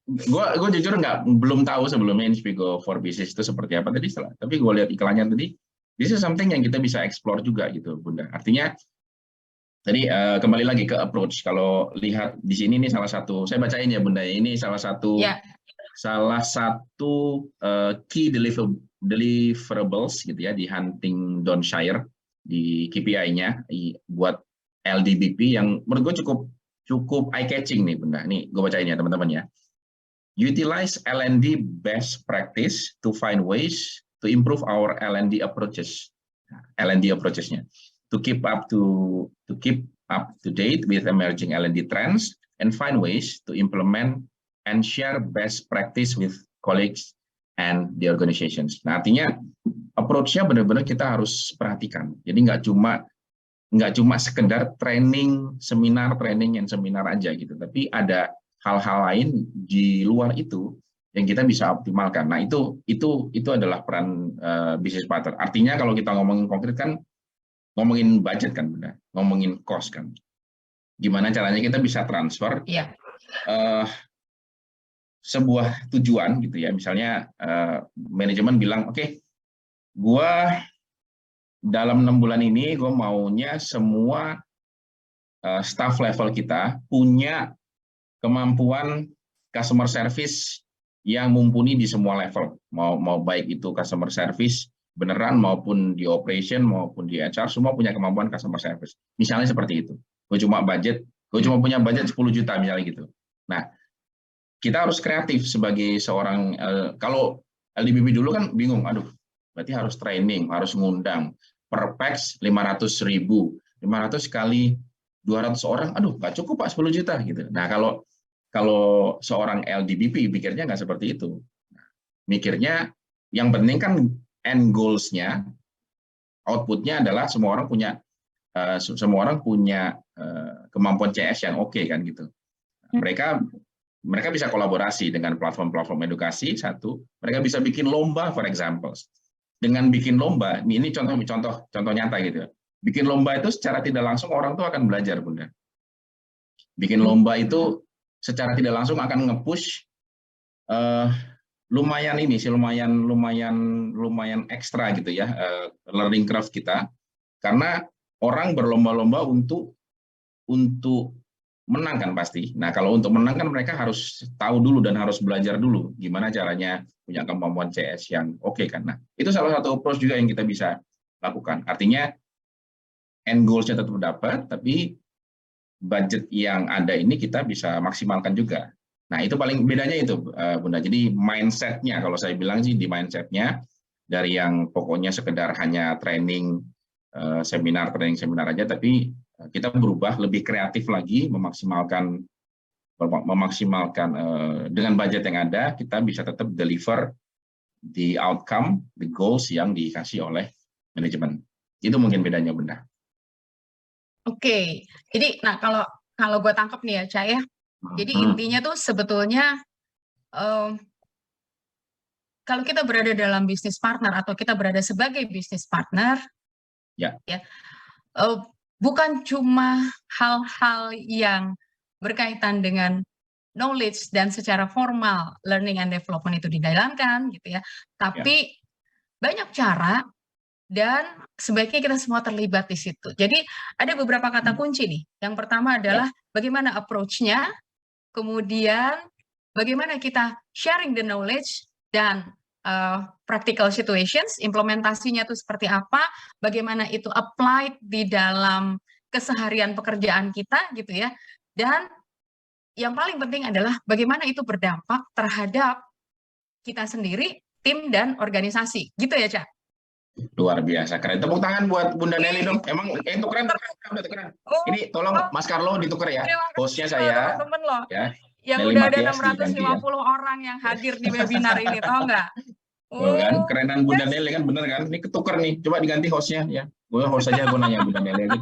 B: gue jujur belum tahu sebelumnya Inspigo for Business itu seperti apa tadi, tapi gue lihat iklannya tadi, this is something yang kita bisa explore juga gitu Bunda. Artinya tadi kembali lagi ke approach. Kalau lihat di sini nih salah satu, saya bacain ya Bunda, ini salah satu key deliverables gitu ya di Huntingdonshire, di KPI-nya buat LDBP yang menurut gue cukup eye catching nih Bunda. Nih gue bacain ya teman-teman ya. Utilize L&D best practice to find ways to improve our L&D approaches-nya. To keep up to date with emerging L&D trends and find ways to implement and share best practice with colleagues and the organizations. Nah, artinya approach-nya benar-benar kita harus perhatikan. Jadi nggak cuma sekedar training seminar aja gitu, tapi ada hal-hal lain di luar itu yang kita bisa optimalkan. Nah, itu adalah peran business partner. Artinya kalau kita ngomongin konkret kan ngomongin budget kan Bunda, ngomongin cost kan. Gimana caranya kita bisa transfer sebuah tujuan gitu ya. Misalnya manajemen bilang, oke, gua dalam 6 bulan ini gue maunya semua staff level kita punya kemampuan customer service yang mumpuni di semua level. Mau baik itu customer service beneran maupun di operation maupun di HR, semua punya kemampuan customer service. Misalnya seperti itu. Gue cuma punya budget 10 juta misalnya gitu. Nah, kita harus kreatif sebagai seorang, kalau LDBP dulu kan bingung, aduh, berarti harus training, harus ngundang, per packs 500.000, 500 kali 200 orang, aduh, nggak cukup Pak 10 juta gitu. Nah, kalau seorang LDBP mikirnya nggak seperti itu. Mikirnya yang penting kan end goals-nya, output-nya adalah semua orang punya kemampuan CS yang oke kan gitu. Mereka bisa kolaborasi dengan platform-platform edukasi, satu. Mereka bisa bikin lomba, for example. Dengan bikin lomba, ini contoh nyata gitu. Bikin lomba itu secara tidak langsung orang tuh akan belajar, Bunda. Bikin lomba itu secara tidak langsung akan nge-push lumayan ekstra gitu ya, learning curve kita. Karena orang berlomba-lomba untuk menang kan pasti. Nah, kalau untuk menang kan mereka harus tahu dulu dan harus belajar dulu gimana caranya punya kemampuan CS yang oke kan. Nah, itu salah satu approach juga yang kita bisa lakukan. Artinya end goals-nya tetap dapat, tapi budget yang ada ini kita bisa maksimalkan juga. Nah, itu paling bedanya itu, Bunda. Jadi mindset-nya, kalau saya bilang sih di mindset-nya, dari yang pokoknya sekedar hanya training seminar aja, tapi kita berubah lebih kreatif lagi, memaksimalkan dengan budget yang ada, kita bisa tetap deliver the outcome, the goals yang dikasih oleh manajemen. Itu mungkin bedanya, Bunda.
A: Oke, jadi nah kalau gue tangkap nih ya, Cak ya. Jadi intinya tuh sebetulnya kalau kita berada dalam bisnis partner atau kita berada sebagai bisnis partner,
B: ya,
A: bukan cuma hal-hal yang berkaitan dengan knowledge dan secara formal learning and development itu dijalankan gitu ya, tapi banyak cara dan sebaiknya kita semua terlibat di situ. Jadi ada beberapa kata kunci nih. Yang pertama adalah bagaimana approach-nya, kemudian bagaimana kita sharing the knowledge dan practical situations, implementasinya itu seperti apa, bagaimana itu applied di dalam keseharian pekerjaan kita gitu ya. Dan yang paling penting adalah bagaimana itu berdampak terhadap kita sendiri, tim dan organisasi. Gitu ya, Cak?
B: Luar biasa, keren. Tepuk tangan buat Bunda Nelly dong. Emang itu keren, udah keren. Ini tolong Mas Carlo ditukar ya. Hostnya saya.
A: Teman-teman loh.
B: Ya.
A: Yang
B: Nelly
A: udah
B: Matias
A: ada 650 orang yang hadir di webinar ini, tau nggak?
B: Oh kan, kerenan Bunda Nelly kan, bener kan? Ini ketukar nih, coba diganti hostnya ya. Gue host aja, gue nanya Bunda Nelly lagi.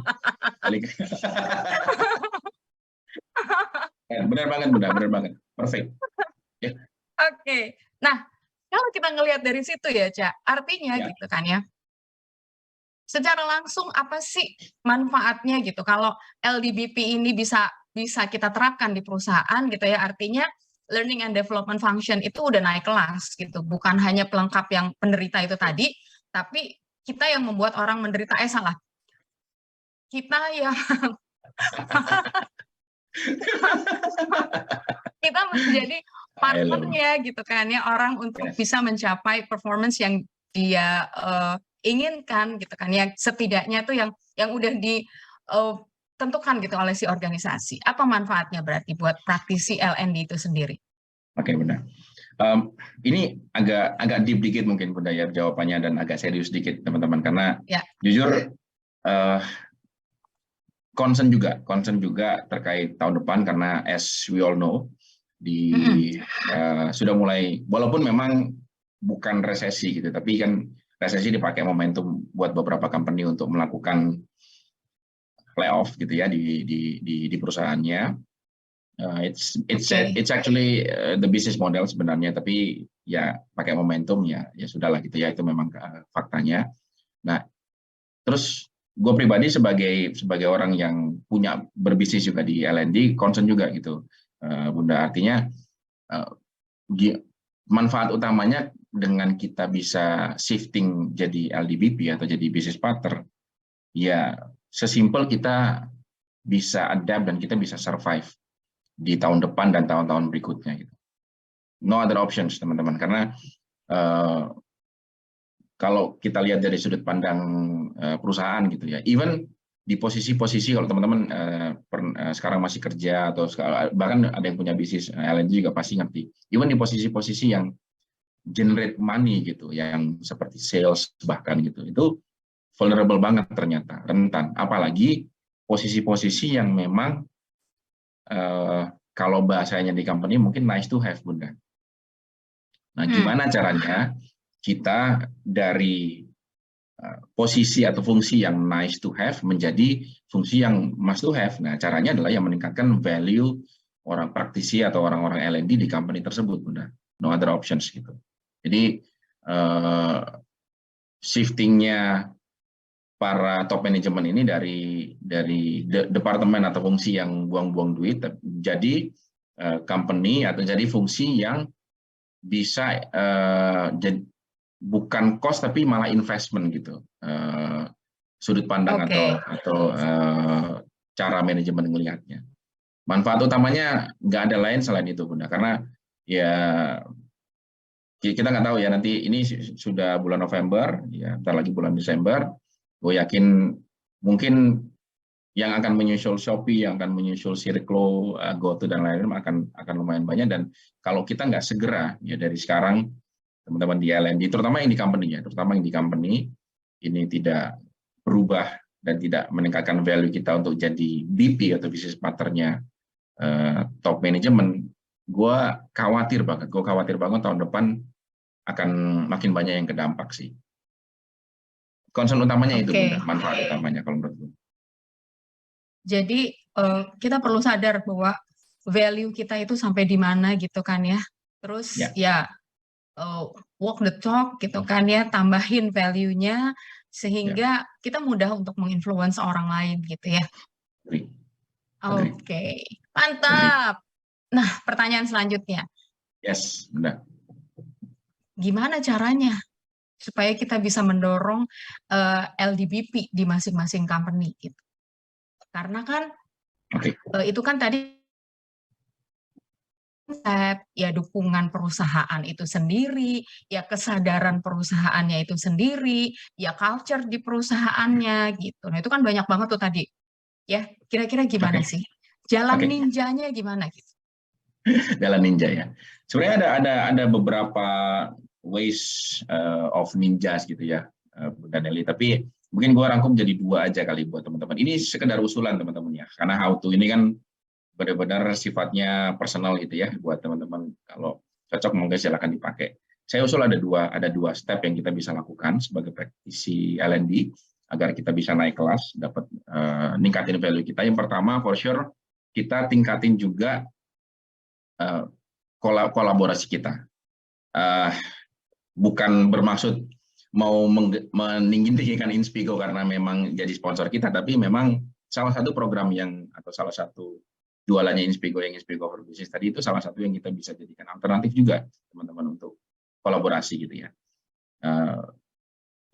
B: Bener banget Bunda, bener banget. Perfect.
A: Oke. Nah, kalau kita ngelihat dari situ ya, Cak, artinya gitu kan ya. Secara langsung apa sih manfaatnya gitu kalau LDBP ini bisa kita terapkan di perusahaan gitu ya, artinya learning and development function itu udah naik kelas gitu, bukan hanya pelengkap yang penderita itu tadi, tapi kita yang membuat orang menderita, salah. Kita yang kita menjadi partnernya gitu kan ya, orang untuk bisa mencapai performance yang dia inginkan gitu kan ya, setidaknya tuh yang udah ditentukan gitu oleh si organisasi. Apa manfaatnya berarti buat praktisi L&D itu sendiri?
B: Oke, Bunda. Ini agak deep dikit mungkin Bunda ya jawabannya, dan agak serius dikit teman-teman, karena jujur concern juga terkait tahun depan, karena as we all know sudah mulai, walaupun memang bukan resesi gitu, tapi kan resesi dipakai momentum buat beberapa company untuk melakukan layoff gitu ya di perusahaannya. It's actually the business model sebenarnya, tapi ya pakai momentum ya sudahlah gitu ya, itu memang faktanya. Nah, terus gue pribadi sebagai orang yang punya berbisnis juga di L&D, concern juga gitu, Bunda, artinya manfaat utamanya dengan kita bisa shifting jadi LDBP atau jadi business partner, ya sesimpel kita bisa adapt dan kita bisa survive di tahun depan dan tahun-tahun berikutnya gitu. No other options teman-teman, karena kalau kita lihat dari sudut pandang perusahaan gitu ya, even di posisi-posisi kalau teman-teman sekarang masih kerja atau bahkan ada yang punya bisnis L&D juga pasti ngerti, even di posisi-posisi yang generate money gitu, yang seperti sales bahkan gitu, itu vulnerable banget ternyata, rentan. Apalagi posisi-posisi yang memang kalau bahasanya di company mungkin nice to have, Bunda. Nah, gimana caranya kita dari posisi atau fungsi yang nice to have menjadi fungsi yang must to have? Nah, caranya adalah yang meningkatkan value orang praktisi atau orang-orang L&D di company tersebut, Bunda. No other options gitu. Jadi shiftingnya para top manajemen ini dari departemen atau fungsi yang buang-buang duit jadi company atau jadi fungsi yang bisa bukan cost tapi malah investment gitu, sudut pandang atau cara manajemen melihatnya. Manfaat utamanya nggak ada lain selain itu, Bunda, karena ya kita nggak tahu ya, nanti ini sudah bulan November, ya bentar lagi bulan Desember, gue yakin mungkin yang akan menyusul Shopee, yang akan menyusul Circlo, GoTo dan lain-lain akan lumayan banyak. Dan kalau kita nggak segera ya dari sekarang, teman-teman di L&D, terutama yang di company ini tidak berubah dan tidak meningkatkan value kita untuk jadi BP atau business partnernya top management, gue khawatir banget tahun depan akan makin banyak yang kedampak sih. Concern utamanya itu, Bunda, manfaat utamanya kalau menurut gue.
A: Jadi kita perlu sadar bahwa value kita itu sampai di mana gitu kan ya. Terus ya walk the talk gitu kan ya, tambahin value-nya sehingga kita mudah untuk menginfluence orang lain gitu ya. Oke, mantap. Nah, pertanyaan selanjutnya.
B: Yes, benar.
A: Gimana caranya supaya kita bisa mendorong LDBP di masing-masing company gitu? Karena kan itu kan tadi ya dukungan perusahaan itu sendiri, ya kesadaran perusahaannya itu sendiri, ya culture di perusahaannya gitu. Nah itu kan banyak banget tuh tadi. Ya kira-kira gimana sih? Jalan ninjanya gimana gitu?
B: Jalan ninja ya. Sebenarnya ada beberapa ways of ninjas gitu ya, Bunda Nelly. Tapi mungkin gue rangkum jadi 2 aja kali buat teman-teman. Ini sekedar usulan teman-teman ya. Karena how to ini kan benar-benar sifatnya personal gitu ya buat teman-teman. Kalau cocok monggo silakan dipakai. Saya usul ada dua step yang kita bisa lakukan sebagai praktisi L&D agar kita bisa naik kelas, dapat ningkatin value kita. Yang pertama, for sure kita tingkatin juga kolaborasi kita. Bukan bermaksud mau meninggikan Inspigo karena memang jadi sponsor kita, tapi memang salah satu program atau salah satu jualannya Inspigo for Business tadi itu salah satu yang kita bisa jadikan alternatif juga teman-teman untuk kolaborasi gitu ya.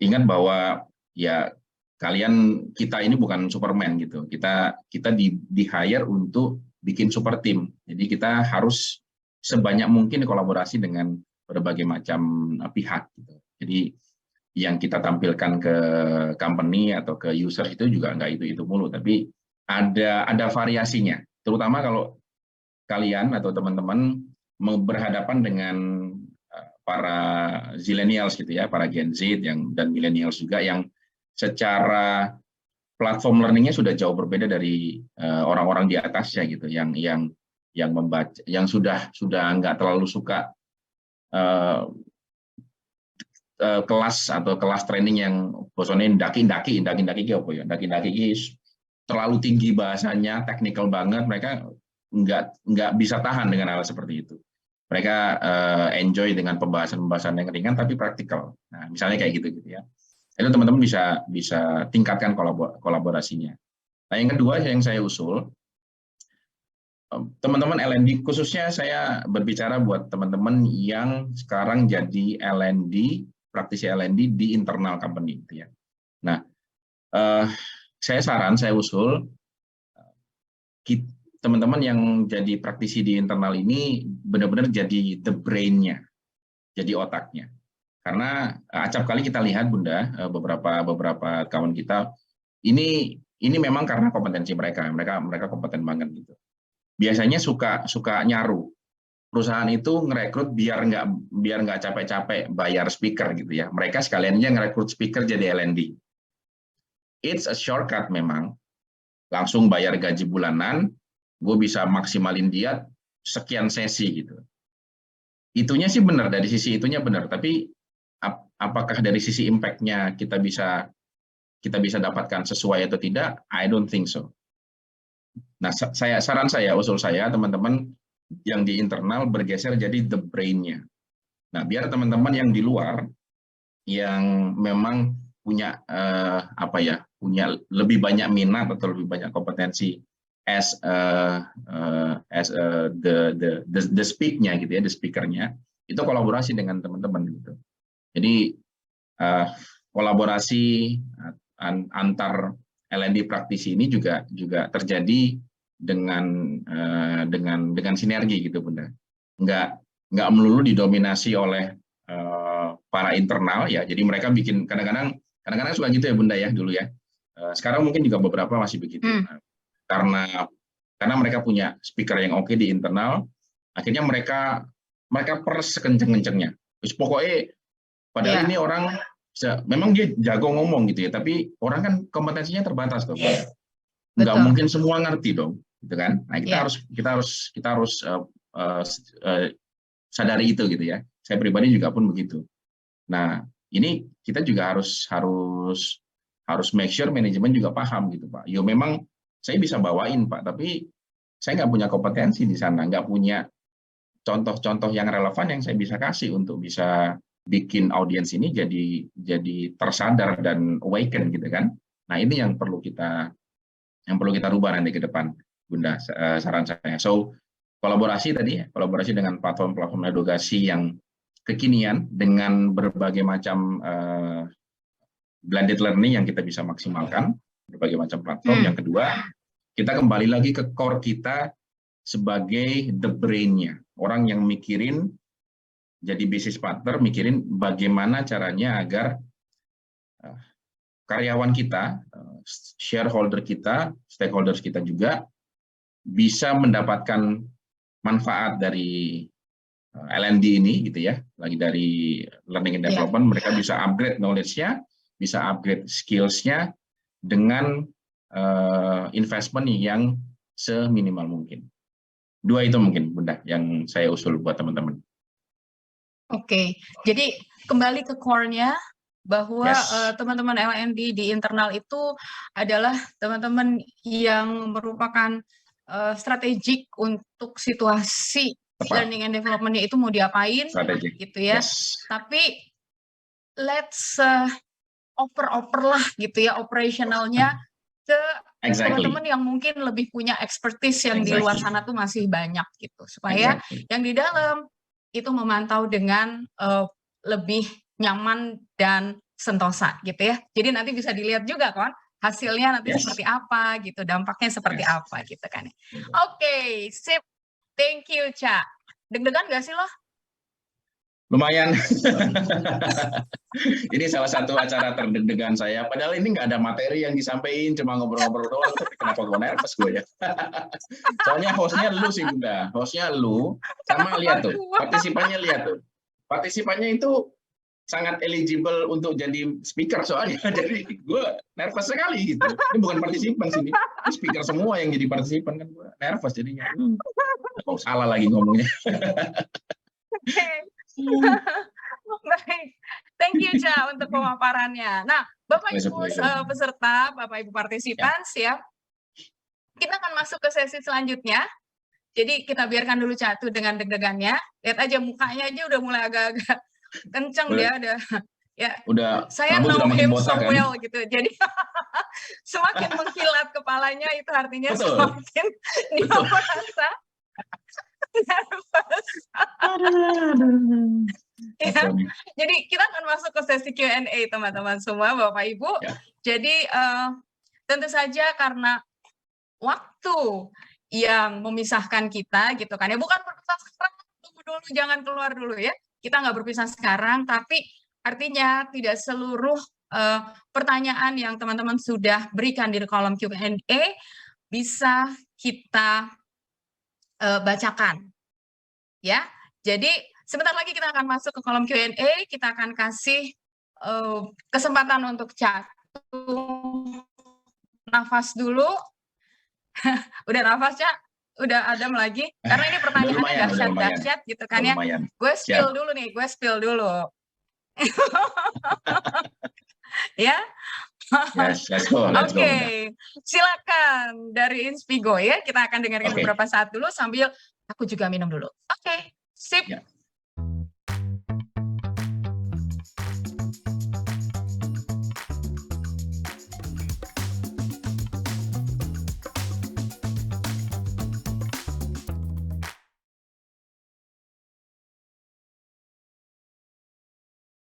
B: Ingat bahwa ya kita ini bukan Superman gitu. Kita di hire untuk bikin super team. Jadi kita harus sebanyak mungkin kolaborasi dengan berbagai macam pihak gitu. Jadi yang kita tampilkan ke company atau ke user itu juga nggak itu mulu, tapi ada variasinya. Terutama kalau kalian atau teman-teman berhadapan dengan para zillennials gitu ya, para Gen Z dan millennials juga yang secara platform learningnya sudah jauh berbeda dari orang-orang di atasnya gitu, yang membaca, yang sudah nggak terlalu suka kelas atau kelas training yang bosonin daki-daki apa ya, daki-daki terlalu tinggi bahasanya, teknikal banget, mereka nggak bisa tahan dengan hal seperti itu. Mereka enjoy dengan pembahasan yang ringan tapi praktikal. Nah, misalnya kayak gitu ya. Itu teman-teman bisa tingkatkan kolaborasinya. Nah, yang kedua yang saya usul, teman-teman L&D, khususnya saya berbicara buat teman-teman yang sekarang jadi L&D, praktisi L&D di internal company gitu ya. Nah, saya usul teman-teman yang jadi praktisi di internal ini benar-benar jadi the brain-nya, jadi otaknya. Karena acap kali kita lihat Bunda, beberapa kawan kita ini memang karena kompetensi mereka kompeten banget gitu. Biasanya suka nyaru. Perusahaan itu ngerekrut biar nggak capek-capek bayar speaker gitu ya. Mereka sekalian aja ngerekrut speaker jadi L&D. It's a shortcut memang. Langsung bayar gaji bulanan, gue bisa maksimalin dia sekian sesi gitu. Itunya sih benar, dari sisi itunya benar, tapi apakah dari sisi impact-nya kita bisa dapatkan sesuai atau tidak? I don't think so. Nah, usul saya teman-teman yang di internal bergeser jadi the brain-nya. Nah, biar teman-teman yang di luar yang memang punya punya lebih banyak minat atau lebih banyak kompetensi as the speak-nya gitu ya, the speaker-nya, itu kolaborasi dengan teman-teman gitu. Jadi kolaborasi antar L&D praktisi ini juga terjadi dengan sinergi gitu Bunda. Nggak melulu didominasi oleh para internal ya. Jadi mereka bikin kadang-kadang suka gitu ya Bunda ya dulu ya. Sekarang mungkin juga beberapa masih begitu. Karena mereka punya speaker yang oke di internal, akhirnya mereka peres sekenceng-kencengnya. Terus pokoknya padahal ini orang memang dia jago ngomong gitu ya, tapi orang kan kompetensinya terbatas tuh. Nggak mungkin semua ngerti dong, gitu kan? Nah, kita harus sadari itu gitu ya. Saya pribadi juga pun begitu. Nah, ini kita juga harus make sure manajemen juga paham gitu, Pak. Yo memang saya bisa bawain, Pak, tapi saya nggak punya kompetensi di sana, nggak punya contoh-contoh yang relevan yang saya bisa kasih untuk bisa bikin audiens ini jadi tersadar dan awaken gitu kan. Nah, ini yang perlu kita rubah nanti ke depan, Bunda, saran saya. So, kolaborasi dengan platform-platform edukasi yang kekinian dengan berbagai macam blended learning yang kita bisa maksimalkan, berbagai macam platform. Yang kedua, kita kembali lagi ke core kita sebagai the brain-nya. Orang yang mikirin, jadi business partner, mikirin bagaimana caranya agar karyawan kita, shareholder kita, stakeholders kita juga bisa mendapatkan manfaat dari L&D ini gitu ya, lagi dari learning and development, mereka bisa upgrade knowledge-nya, bisa upgrade skills-nya dengan investment yang seminimal mungkin. 2 itu mungkin, Bunda, yang saya usul buat teman-teman.
A: Oke, jadi kembali ke core-nya, bahwa teman-teman L&D di internal itu adalah teman-teman yang merupakan strategik untuk situasi learning and development-nya itu mau diapain, gitu ya. Tapi let's oper lah gitu ya, operationalnya ke teman-teman yang mungkin lebih punya expertise yang di luar sana tuh masih banyak gitu, supaya yang di dalam itu memantau dengan lebih nyaman dan sentosa gitu ya. Jadi nanti bisa dilihat juga kan hasilnya nanti seperti apa gitu, dampaknya seperti apa gitu kan. Oke, sip. Thank you, Ca. Deg-degan gak sih lo?
B: Lumayan. Ini salah satu acara terdeg-degan saya. Padahal ini nggak ada materi yang disampaikan, cuma ngobrol-ngobrol doang. Tapi kenapa gue nervous gue ya? Soalnya hostnya lu sih, Bunda. Hostnya lu. Sama lihat tuh. Partisipannya itu sangat eligible untuk jadi speaker soalnya. Jadi gue nervous sekali gitu. Ini bukan partisipan sini. Ini speaker semua yang jadi partisipan kan, gue nervous jadinya. Oh, salah lagi ngomongnya.
A: Baik, thank you Ca untuk pemaparannya. Nah, Bapak Ibu peserta, Bapak Ibu partisipan ya, kita akan masuk ke sesi selanjutnya. Jadi kita biarkan dulu Ca tuh dengan deg-degannya. Lihat aja mukanya aja udah mulai agak-agak kenceng dia udah. Ya,
B: udah,
A: saya know him so
B: kan?
A: well gitu. Jadi semakin mengkilat kepalanya itu artinya semakin dia merasa ya, jadi kita akan masuk ke sesi Q&A teman-teman semua, Bapak Ibu. Jadi tentu saja karena waktu yang memisahkan kita gitu kan ya, bukan berpisah sekarang, tunggu dulu, jangan keluar dulu ya. Kita nggak berpisah sekarang, tapi artinya tidak seluruh pertanyaan yang teman-teman sudah berikan di kolom Q&A bisa kita bacakan ya. Jadi sebentar lagi kita akan masuk ke kolom Q&A, kita akan kasih kesempatan untuk jatuh nafas dulu. Udah nafas, Cak? Udah adem lagi? Karena ini pertanyaannya dahsyat-dahsyat gitu kan ya. Gue spill dulu. Ya. Oke, silakan dari Inspigo ya. Kita akan dengarkan beberapa saat dulu sambil aku juga minum dulu. Oke, sip.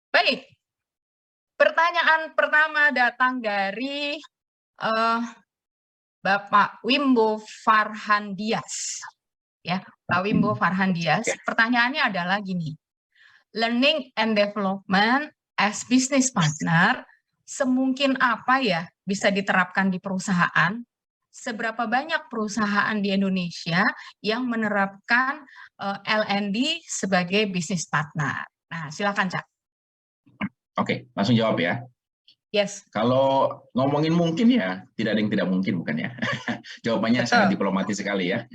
A: Baik. Pertanyaan pertama datang dari Bapak Wimbo Farhandias. Ya, Pak Wimbo Farhandias. Pertanyaannya adalah gini. Learning and development as business partner semungkin apa ya bisa diterapkan di perusahaan? Seberapa banyak perusahaan di Indonesia yang menerapkan L&D sebagai business partner? Nah, silakan, Cak.
B: Oke, langsung jawab ya.
A: Yes.
B: Kalau ngomongin mungkin ya, tidak ada yang tidak mungkin bukan ya. Jawabannya sangat diplomatis sekali ya.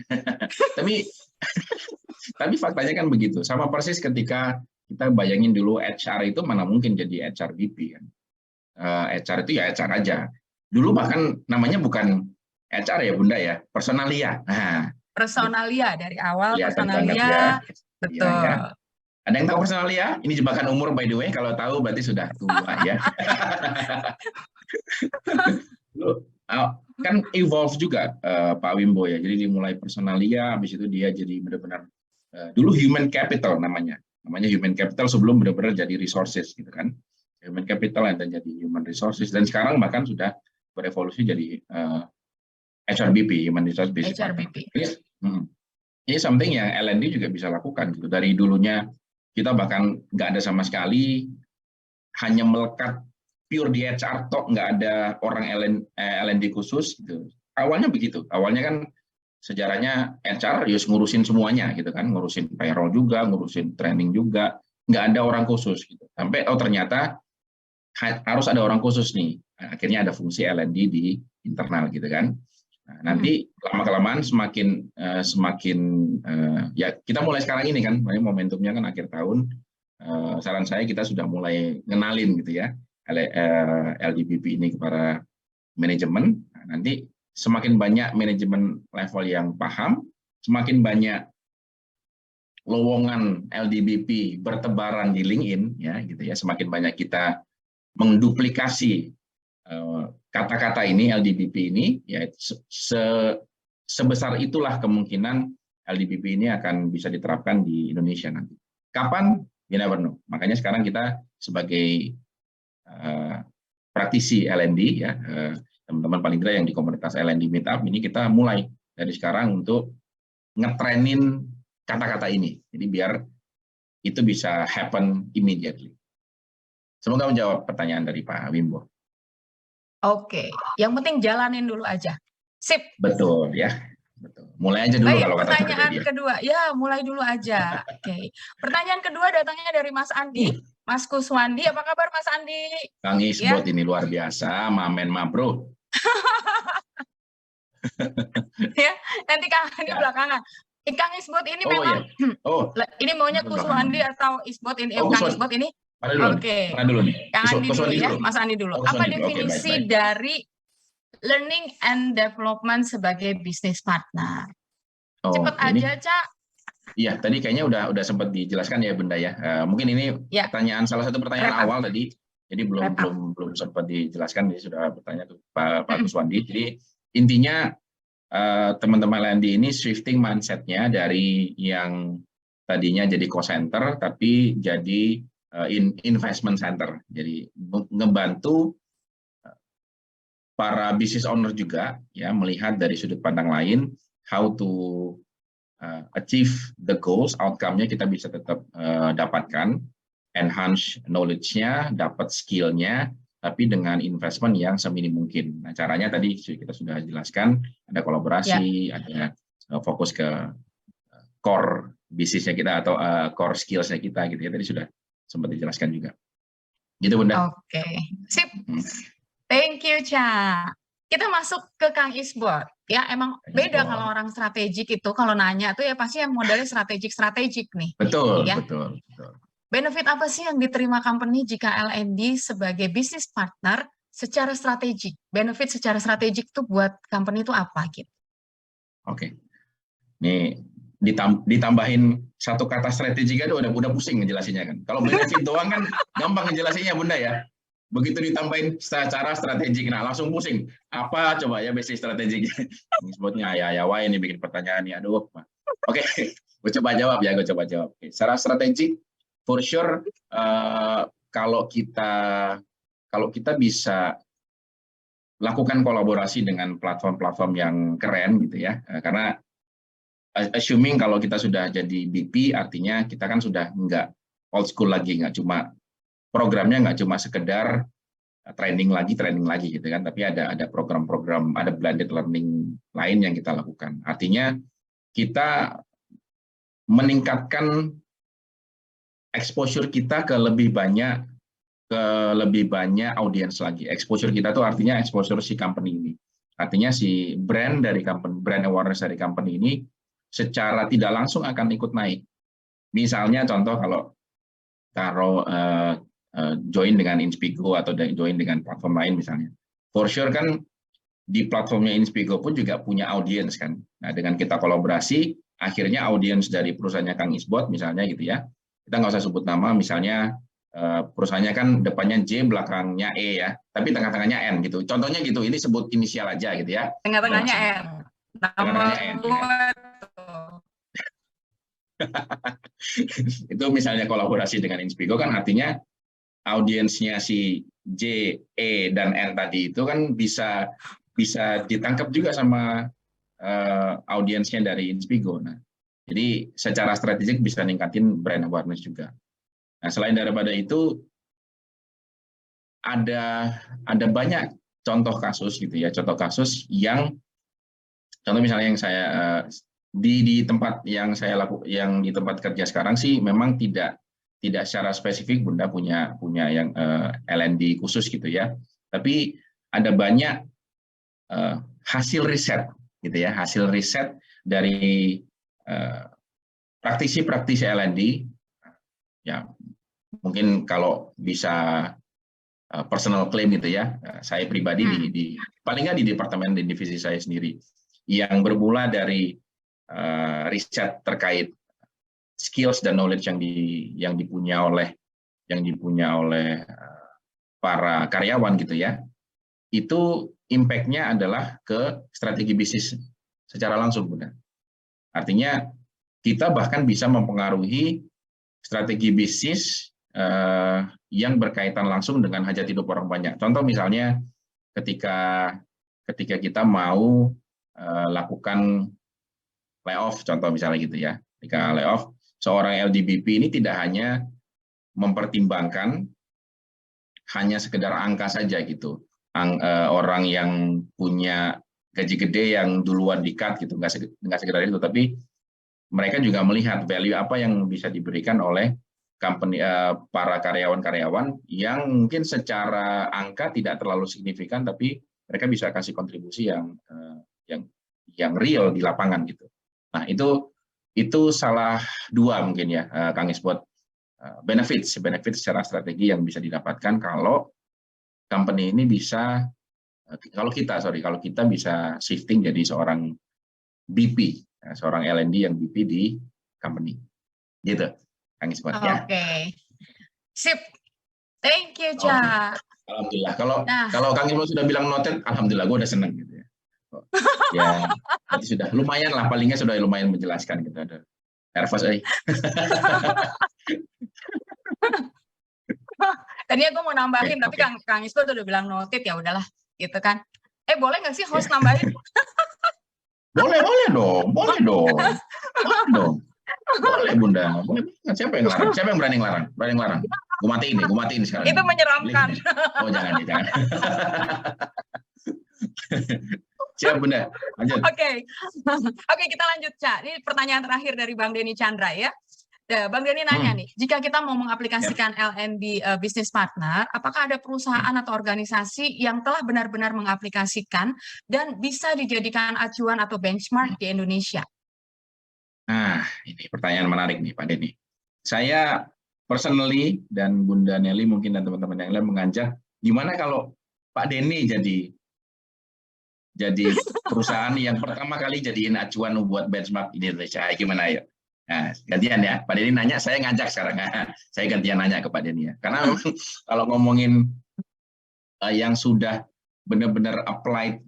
B: tapi faktanya kan begitu. Sama persis ketika kita bayangin dulu HR itu mana mungkin jadi HR VP kan. HR itu ya HR aja. Dulu bahkan namanya bukan HR ya Bunda ya, personalia. Nah,
A: personalia dari awal,
B: kelihatan banget
A: personalia,
B: ya.
A: betul.
B: Iya, ya. Ada yang tahu personalia? Ini jebakan umur by the way, kalau tahu berarti sudah tua ya. Kan evolve juga Pak Wimbo ya. Jadi dimulai personalia, habis itu dia jadi benar-benar dulu human capital namanya human capital sebelum benar-benar jadi resources gitu kan. Human capital dan jadi human resources, dan sekarang bahkan sudah berevolusi jadi HRBP, human resource business partner. Ini something yang L&D juga bisa lakukan gitu. Dari dulunya kita bahkan nggak ada sama sekali, hanya melekat pure di HR tok, nggak ada orang L&D khusus gitu. Awalnya begitu. Awalnya kan sejarahnya HR harus ngurusin semuanya gitu kan, ngurusin payroll juga, ngurusin training juga, nggak ada orang khusus gitu. Sampai ternyata harus ada orang khusus nih. Akhirnya ada fungsi L&D di internal gitu kan. Nah, nanti lama-kelamaan semakin ya kita mulai sekarang ini kan, momentumnya kan akhir tahun. Saran saya kita sudah mulai ngenalin gitu ya LDBP ini kepada manajemen. Nah, nanti semakin banyak manajemen level yang paham, semakin banyak lowongan LDBP bertebaran di LinkedIn ya gitu ya, semakin banyak kita menduplikasi kata-kata ini, LDBP ini, ya sebesar itulah kemungkinan LDBP ini akan bisa diterapkan di Indonesia nanti. Kapan? You never know. Makanya sekarang kita sebagai praktisi L&D ya, teman-teman paling tidak yang di komunitas L&D Meetup ini, kita mulai dari sekarang untuk ngetrenin kata-kata ini. Jadi biar itu bisa happen immediately. Semoga menjawab pertanyaan dari Pak Wimbo.
A: Oke, yang penting jalanin dulu aja. Sip.
B: Betul ya. Betul. Mulai aja dulu.
A: Baik,
B: kalau kata
A: pertanyaan kedua. Ya, mulai dulu aja. Oke. Pertanyaan kedua datangnya dari Mas Andi. Mas Kuswandi, apa kabar Mas Andi?
B: Kang Isbot ini luar biasa, mamen bro.
A: Ya, nanti Kang Andi belakangan. Kang Isbot ini memang ini maunya Kuswandi atau Isbot ini? Kang Isbot ini? Oke. Kang Andi dulu ya, Mas Andi dulu. Apa definisi dari learning and development sebagai business partner? Cepet aja, Cak.
B: Iya, tadi kayaknya udah sempat dijelaskan ya Bunda ya. Mungkin ini pertanyaan, salah satu pertanyaan awal tadi. Jadi belum sempat dijelaskan, jadi sudah bertanya ke Pak Kuswandi. Jadi intinya teman-teman L&D ini shifting mindset-nya dari yang tadinya jadi cost center tapi jadi investment center. Jadi ngebantu para business owner juga ya melihat dari sudut pandang lain how to achieve the goals, outcome-nya kita bisa tetap dapatkan, enhance knowledge-nya, dapat skill-nya, tapi dengan investment yang seminim mungkin. Nah, caranya tadi kita sudah jelaskan, ada kolaborasi, ada fokus ke core bisnisnya kita atau core skills-nya kita gitu ya. Tadi sudah sempat dijelaskan juga. Gitu Bunda.
A: Oke, sip. Thank you, Ca. Kita masuk ke Kang Isbot. Ya, emang beda kalau orang strategik itu kalau nanya tuh ya pasti yang modalnya strategik nih.
B: Betul,
A: ya.
B: betul.
A: Benefit apa sih yang diterima company jika L&D sebagai business partner secara strategik? Benefit secara strategik tuh buat company itu apa gitu?
B: Oke. Nih ditambahin satu kata strategik aja udah pusing ngejelasinnya kan. Kalau benefit doang kan gampang ngejelasinnya Bunda ya. Begitu ditambahin secara strategik, nah langsung pusing. Apa coba ya basic strategik? Sebutnya ayah wae ini bikin pertanyaan nih, aduh. Oke, gue coba jawab ya, Oke. Secara strategik, for sure kalau kita bisa lakukan kolaborasi dengan platform-platform yang keren gitu ya, karena assuming kalau kita sudah jadi BP, artinya kita kan sudah nggak old school lagi, nggak cuma programnya nggak cuma sekedar training lagi gitu kan, tapi ada program-program, ada blended learning lain yang kita lakukan. Artinya kita meningkatkan exposure kita ke lebih banyak audiens lagi. Exposure kita tuh artinya exposure si company ini. Artinya si brand awareness dari company ini secara tidak langsung akan ikut naik. Misalnya contoh kalau taruh join dengan Inspigo atau join dengan platform lain misalnya. For sure kan di platformnya Inspigo pun juga punya audience kan. Nah, dengan kita kolaborasi, akhirnya audience dari perusahaannya Kang Isbot misalnya gitu ya. Kita nggak usah sebut nama, misalnya perusahaannya kan depannya J, belakangnya E ya, tapi tengah-tengahnya N gitu. Contohnya gitu, ini sebut inisial aja gitu ya.
A: Tengah-tengahnya N.
B: Tengah-tengahnya N. Itu misalnya kolaborasi dengan Inspigo kan artinya audiensnya si J, E, dan N tadi itu kan bisa ditangkap juga sama audiensnya dari Inspigo. Nah, jadi secara strategik bisa ningkatin brand awareness juga. Nah, selain daripada itu ada banyak contoh kasus gitu ya, contoh kasus yang contoh misalnya yang saya di tempat yang saya lakukan, yang di tempat kerja sekarang sih memang tidak secara spesifik Bunda punya yang L&D khusus gitu ya, tapi ada banyak hasil riset gitu ya, hasil riset dari praktisi L&D ya, mungkin kalau bisa personal claim gitu ya, saya pribadi paling nggak di departemen di divisi saya sendiri yang bermula dari riset terkait skills dan knowledge yang dipunya oleh para karyawan gitu ya, itu impact-nya adalah ke strategi bisnis secara langsung, Bunda. Artinya kita bahkan bisa mempengaruhi strategi bisnis yang berkaitan langsung dengan hajat hidup orang banyak. Contoh misalnya ketika kita mau lakukan layoff, contoh misalnya gitu ya. Ketika layoff, seorang LDBP ini tidak hanya mempertimbangkan hanya sekedar angka saja gitu. Orang yang punya gaji gede yang duluan di-cut gitu, nggak sekedar itu, tapi mereka juga melihat value apa yang bisa diberikan oleh company, para karyawan-karyawan yang mungkin secara angka tidak terlalu signifikan, tapi mereka bisa kasih kontribusi yang real di lapangan gitu. Nah, itu salah dua mungkin ya, Kang Isbot, benefit secara strategi yang bisa didapatkan kalau company ini bisa, kalau kita bisa shifting jadi seorang BP, seorang L&D yang BP di company, gitu, Kang Isbot ya.
A: Oke, sip, thank you, Ca.
B: Alhamdulillah. Kalau Kang Isbot sudah bilang noted, alhamdulillah, gue udah seneng gitu ya. Ya, berarti sudah lumayan lah, palingnya sudah lumayan menjelaskan gitu. Ada nervous,
A: Tadinya gue mau nambahin, tapi Kang Isbot udah bilang noted, ya udahlah, gitu kan. Boleh nggak sih host nambahin?
B: Boleh dong. Boleh, Bunda. Boleh. Siapa yang larang? Siapa yang berani ngelarang? Gue matiin sekarang.
A: Itu menyeramkan.
B: Oh, jangan. Siap, Bunda. Lanjut.
A: Oke, kita lanjut, Ca. Ini pertanyaan terakhir dari Bang Denny Chandra ya. Bang Denny nanya nih, jika kita mau mengaplikasikan L&D business partner, apakah ada perusahaan atau organisasi yang telah benar-benar mengaplikasikan dan bisa dijadikan acuan atau benchmark di Indonesia?
B: Nah, ini pertanyaan menarik nih, Pak Denny. Saya personally dan Bunda Nelly mungkin dan teman-teman yang lain mengajak, gimana kalau Pak Denny jadi perusahaan yang pertama kali jadiin acuan buat benchmark di Indonesia, gimana ya? Nah, gantian ya, Pak Denny nanya, saya ngajak sekarang. Saya gantian nanya ke Pak Denny ya. Karena memang kalau ngomongin yang sudah benar-benar applied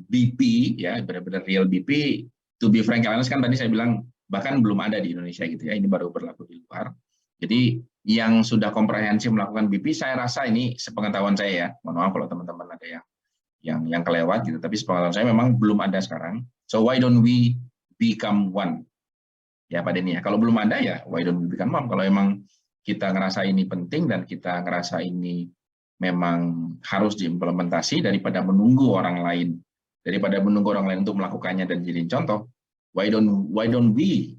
B: BP ya, benar-benar real BP, to be frank honest kan tadi saya bilang bahkan belum ada di Indonesia gitu ya, ini baru berlaku di luar. Jadi yang sudah komprehensif melakukan BP, saya rasa ini sepengetahuan saya ya, mohon maaf kalau teman-teman ada yang kelewat gitu, tapi sepengetahuan saya memang belum ada sekarang. So why don't we become one? Ya Pak Denny ya, kalau belum ada ya why don't we become one? Kalau emang kita ngerasa ini penting dan kita ngerasa ini memang harus diimplementasi daripada menunggu orang lain untuk melakukannya dan jadi contoh, why don't we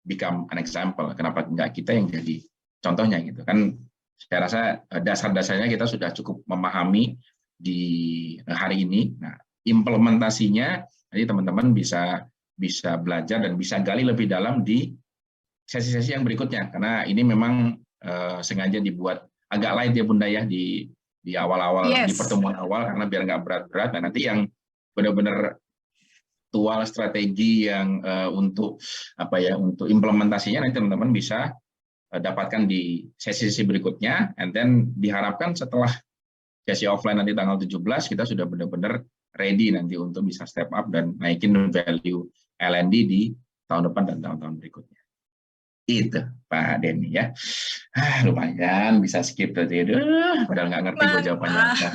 B: become an example? Kenapa enggak kita yang jadi contohnya gitu kan? Saya rasa dasar-dasarnya kita sudah cukup memahami di hari ini. Nah, implementasinya nanti teman-teman bisa belajar dan bisa gali lebih dalam di sesi-sesi yang berikutnya, karena ini memang sengaja dibuat agak light ya Bunda ya di awal-awal, di pertemuan awal, karena biar nggak berat-berat. Nah, nanti yang benar-benar aktual strategi yang untuk untuk implementasinya nanti teman-teman bisa dapatkan di sesi-sesi berikutnya, and then diharapkan setelah sesi offline nanti tanggal 17 kita sudah benar-benar ready nanti untuk bisa step up dan naikin value L&D di tahun depan dan tahun-tahun berikutnya. Itu Pak Denny ya. Lumayan bisa skip tadi. Padahal nggak ngerti gue jawabannya apa.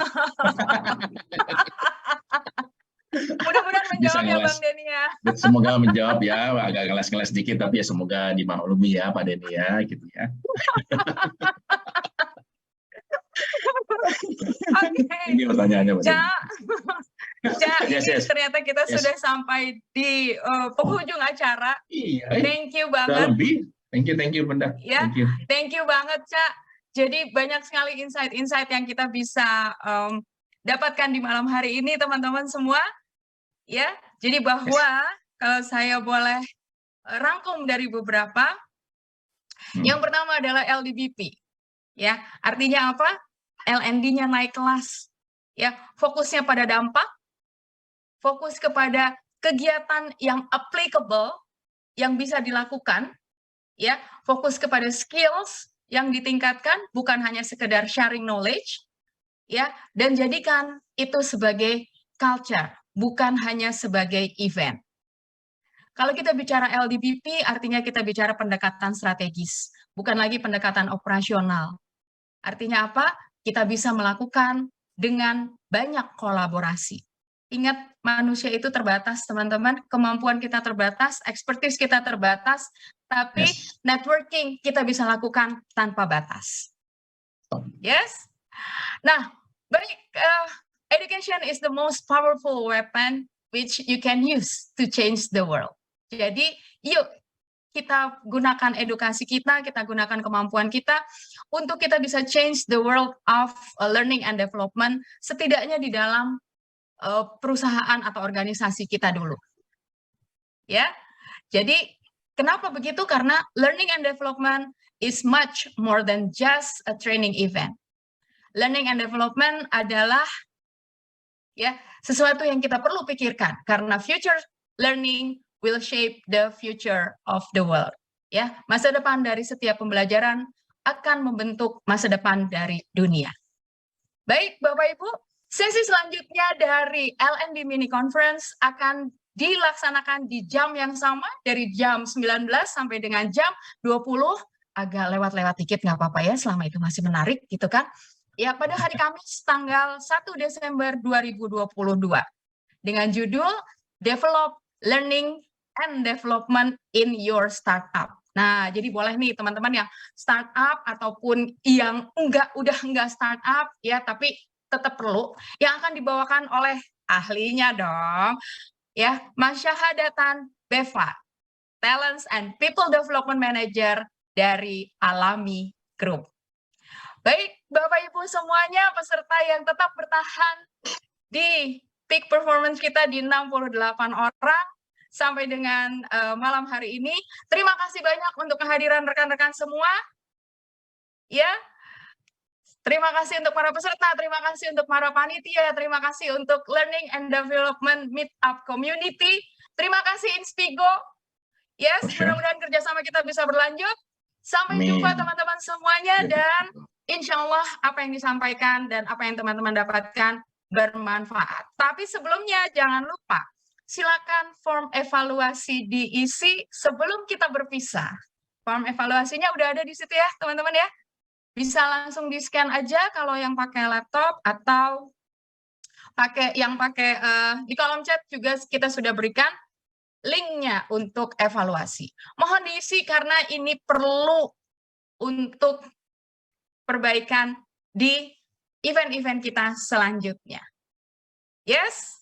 A: Mudah-mudahan menjawab ya Bang Denny ya.
B: Semoga menjawab ya, agak ngeles-ngeles dikit tapi ya semoga dimaklumi ya Pak Denny ya, gitu ya. Ini pertanyaannya Pak Denny.
A: Yes. Ternyata kita sudah sampai di penghujung acara. Thank you banget.
B: Thank you Bunda.
A: Ya, thank you banget Cak. Jadi banyak sekali insight-insight yang kita bisa dapatkan di malam hari ini teman-teman semua. Ya, jadi bahwa kalau saya boleh rangkum dari beberapa, yang pertama adalah LDBP. Ya, artinya apa? L&D-nya naik kelas. Ya, fokusnya pada dampak, fokus kepada kegiatan yang applicable yang bisa dilakukan, ya, fokus kepada skills yang ditingkatkan, bukan hanya sekedar sharing knowledge, ya, dan jadikan itu sebagai culture, bukan hanya sebagai event. Kalau kita bicara LDBP, artinya kita bicara pendekatan strategis, bukan lagi pendekatan operasional. Artinya apa? Kita bisa melakukan dengan banyak kolaborasi. Ingat, manusia itu terbatas, teman-teman. Kemampuan kita terbatas, expertise kita terbatas, tapi networking kita bisa lakukan tanpa batas. Yes? Nah, baik, education is the most powerful weapon which you can use to change the world. Jadi, yuk kita gunakan edukasi kita gunakan kemampuan kita untuk kita bisa change the world of learning and development, setidaknya di dalam perusahaan atau organisasi kita dulu. Ya. Jadi, kenapa begitu? Karena learning and development is much more than just a training event. Learning and development adalah ya sesuatu yang kita perlu pikirkan karena future learning will shape the future of the world. Ya, masa depan dari setiap pembelajaran akan membentuk masa depan dari dunia. Baik, Bapak Ibu, sesi selanjutnya dari L&D Mini Conference akan dilaksanakan di jam yang sama, dari jam 19 sampai dengan jam 20. Agak lewat-lewat dikit nggak apa-apa ya, selama itu masih menarik gitu kan. Ya, pada hari Kamis tanggal 1 Desember 2022 dengan judul Develop Learning and Development in Your Startup. Nah, jadi boleh nih teman-teman yang startup ataupun yang udah enggak startup ya, tapi tetap perlu, yang akan dibawakan oleh ahlinya dong. Ya, Mas Syahadatan Beva, Talents and People Development Manager dari Alami Group. Baik, Bapak Ibu semuanya, peserta yang tetap bertahan di peak performance kita di 68 orang sampai dengan malam hari ini. Terima kasih banyak untuk kehadiran rekan-rekan semua. Ya, terima kasih untuk para peserta, terima kasih untuk para panitia, terima kasih untuk Learning and Development Meetup Community. Terima kasih Inspigo. Yes, mudah-mudahan kerjasama kita bisa berlanjut. Sampai jumpa teman-teman semuanya, dan insya Allah apa yang disampaikan dan apa yang teman-teman dapatkan bermanfaat. Tapi sebelumnya jangan lupa, silakan form evaluasi diisi sebelum kita berpisah. Form evaluasinya udah ada di situ ya teman-teman ya. Bisa langsung di-scan aja kalau yang pakai laptop, atau pakai di kolom chat juga kita sudah berikan linknya untuk evaluasi. Mohon diisi karena ini perlu untuk perbaikan di event-event kita selanjutnya. Yes?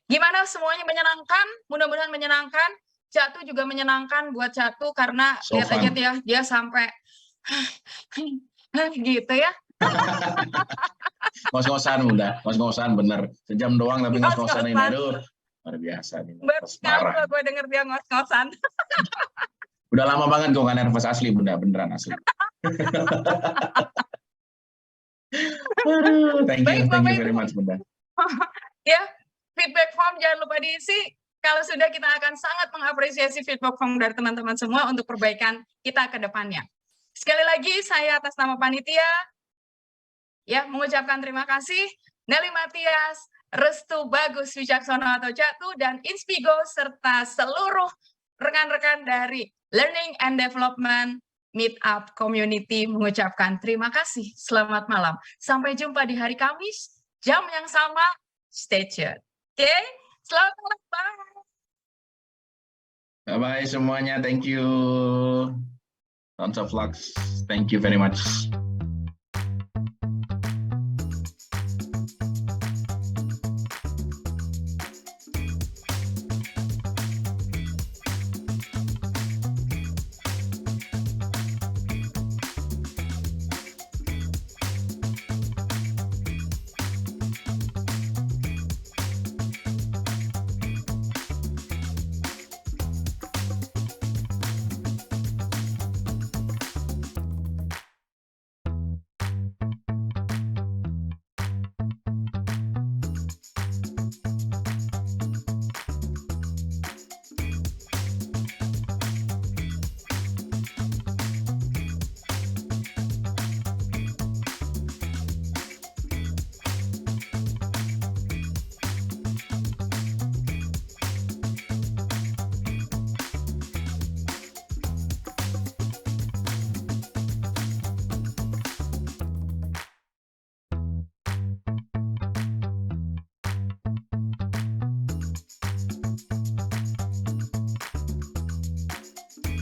A: Gimana, semuanya menyenangkan? Mudah-mudahan menyenangkan. Jatuh juga menyenangkan buat Jatuh karena lihat aja dia sampai gitu ya.
B: Ngos-ngosan Bunda, ngos-ngosan bener. Sejam doang tapi ngos-ngosan ini, aduh luar biasa nih.
A: Baru sekali gue denger dia ngos-ngosan.
B: Udah lama banget gue nggak nervous asli, Bunda. Beneran asli. Thank you very much, Bunda.
A: Ya, feedback form jangan lupa diisi. Kalau sudah, kita akan sangat mengapresiasi feedback form dari teman-teman semua untuk perbaikan kita ke depannya. Sekali lagi, saya atas nama panitia, ya, mengucapkan terima kasih. Nelly Matias, Restu Bagus Wicaksono atau Jatuh, dan Inspigo, serta seluruh rekan-rekan dari Learning and Development Meetup Community mengucapkan terima kasih. Selamat malam. Sampai jumpa di hari Kamis, jam yang sama. Stay tuned. Oke, selamat malam. Bye.
B: Bye-bye semuanya. Thank you. Tons of luck. Thank you very much.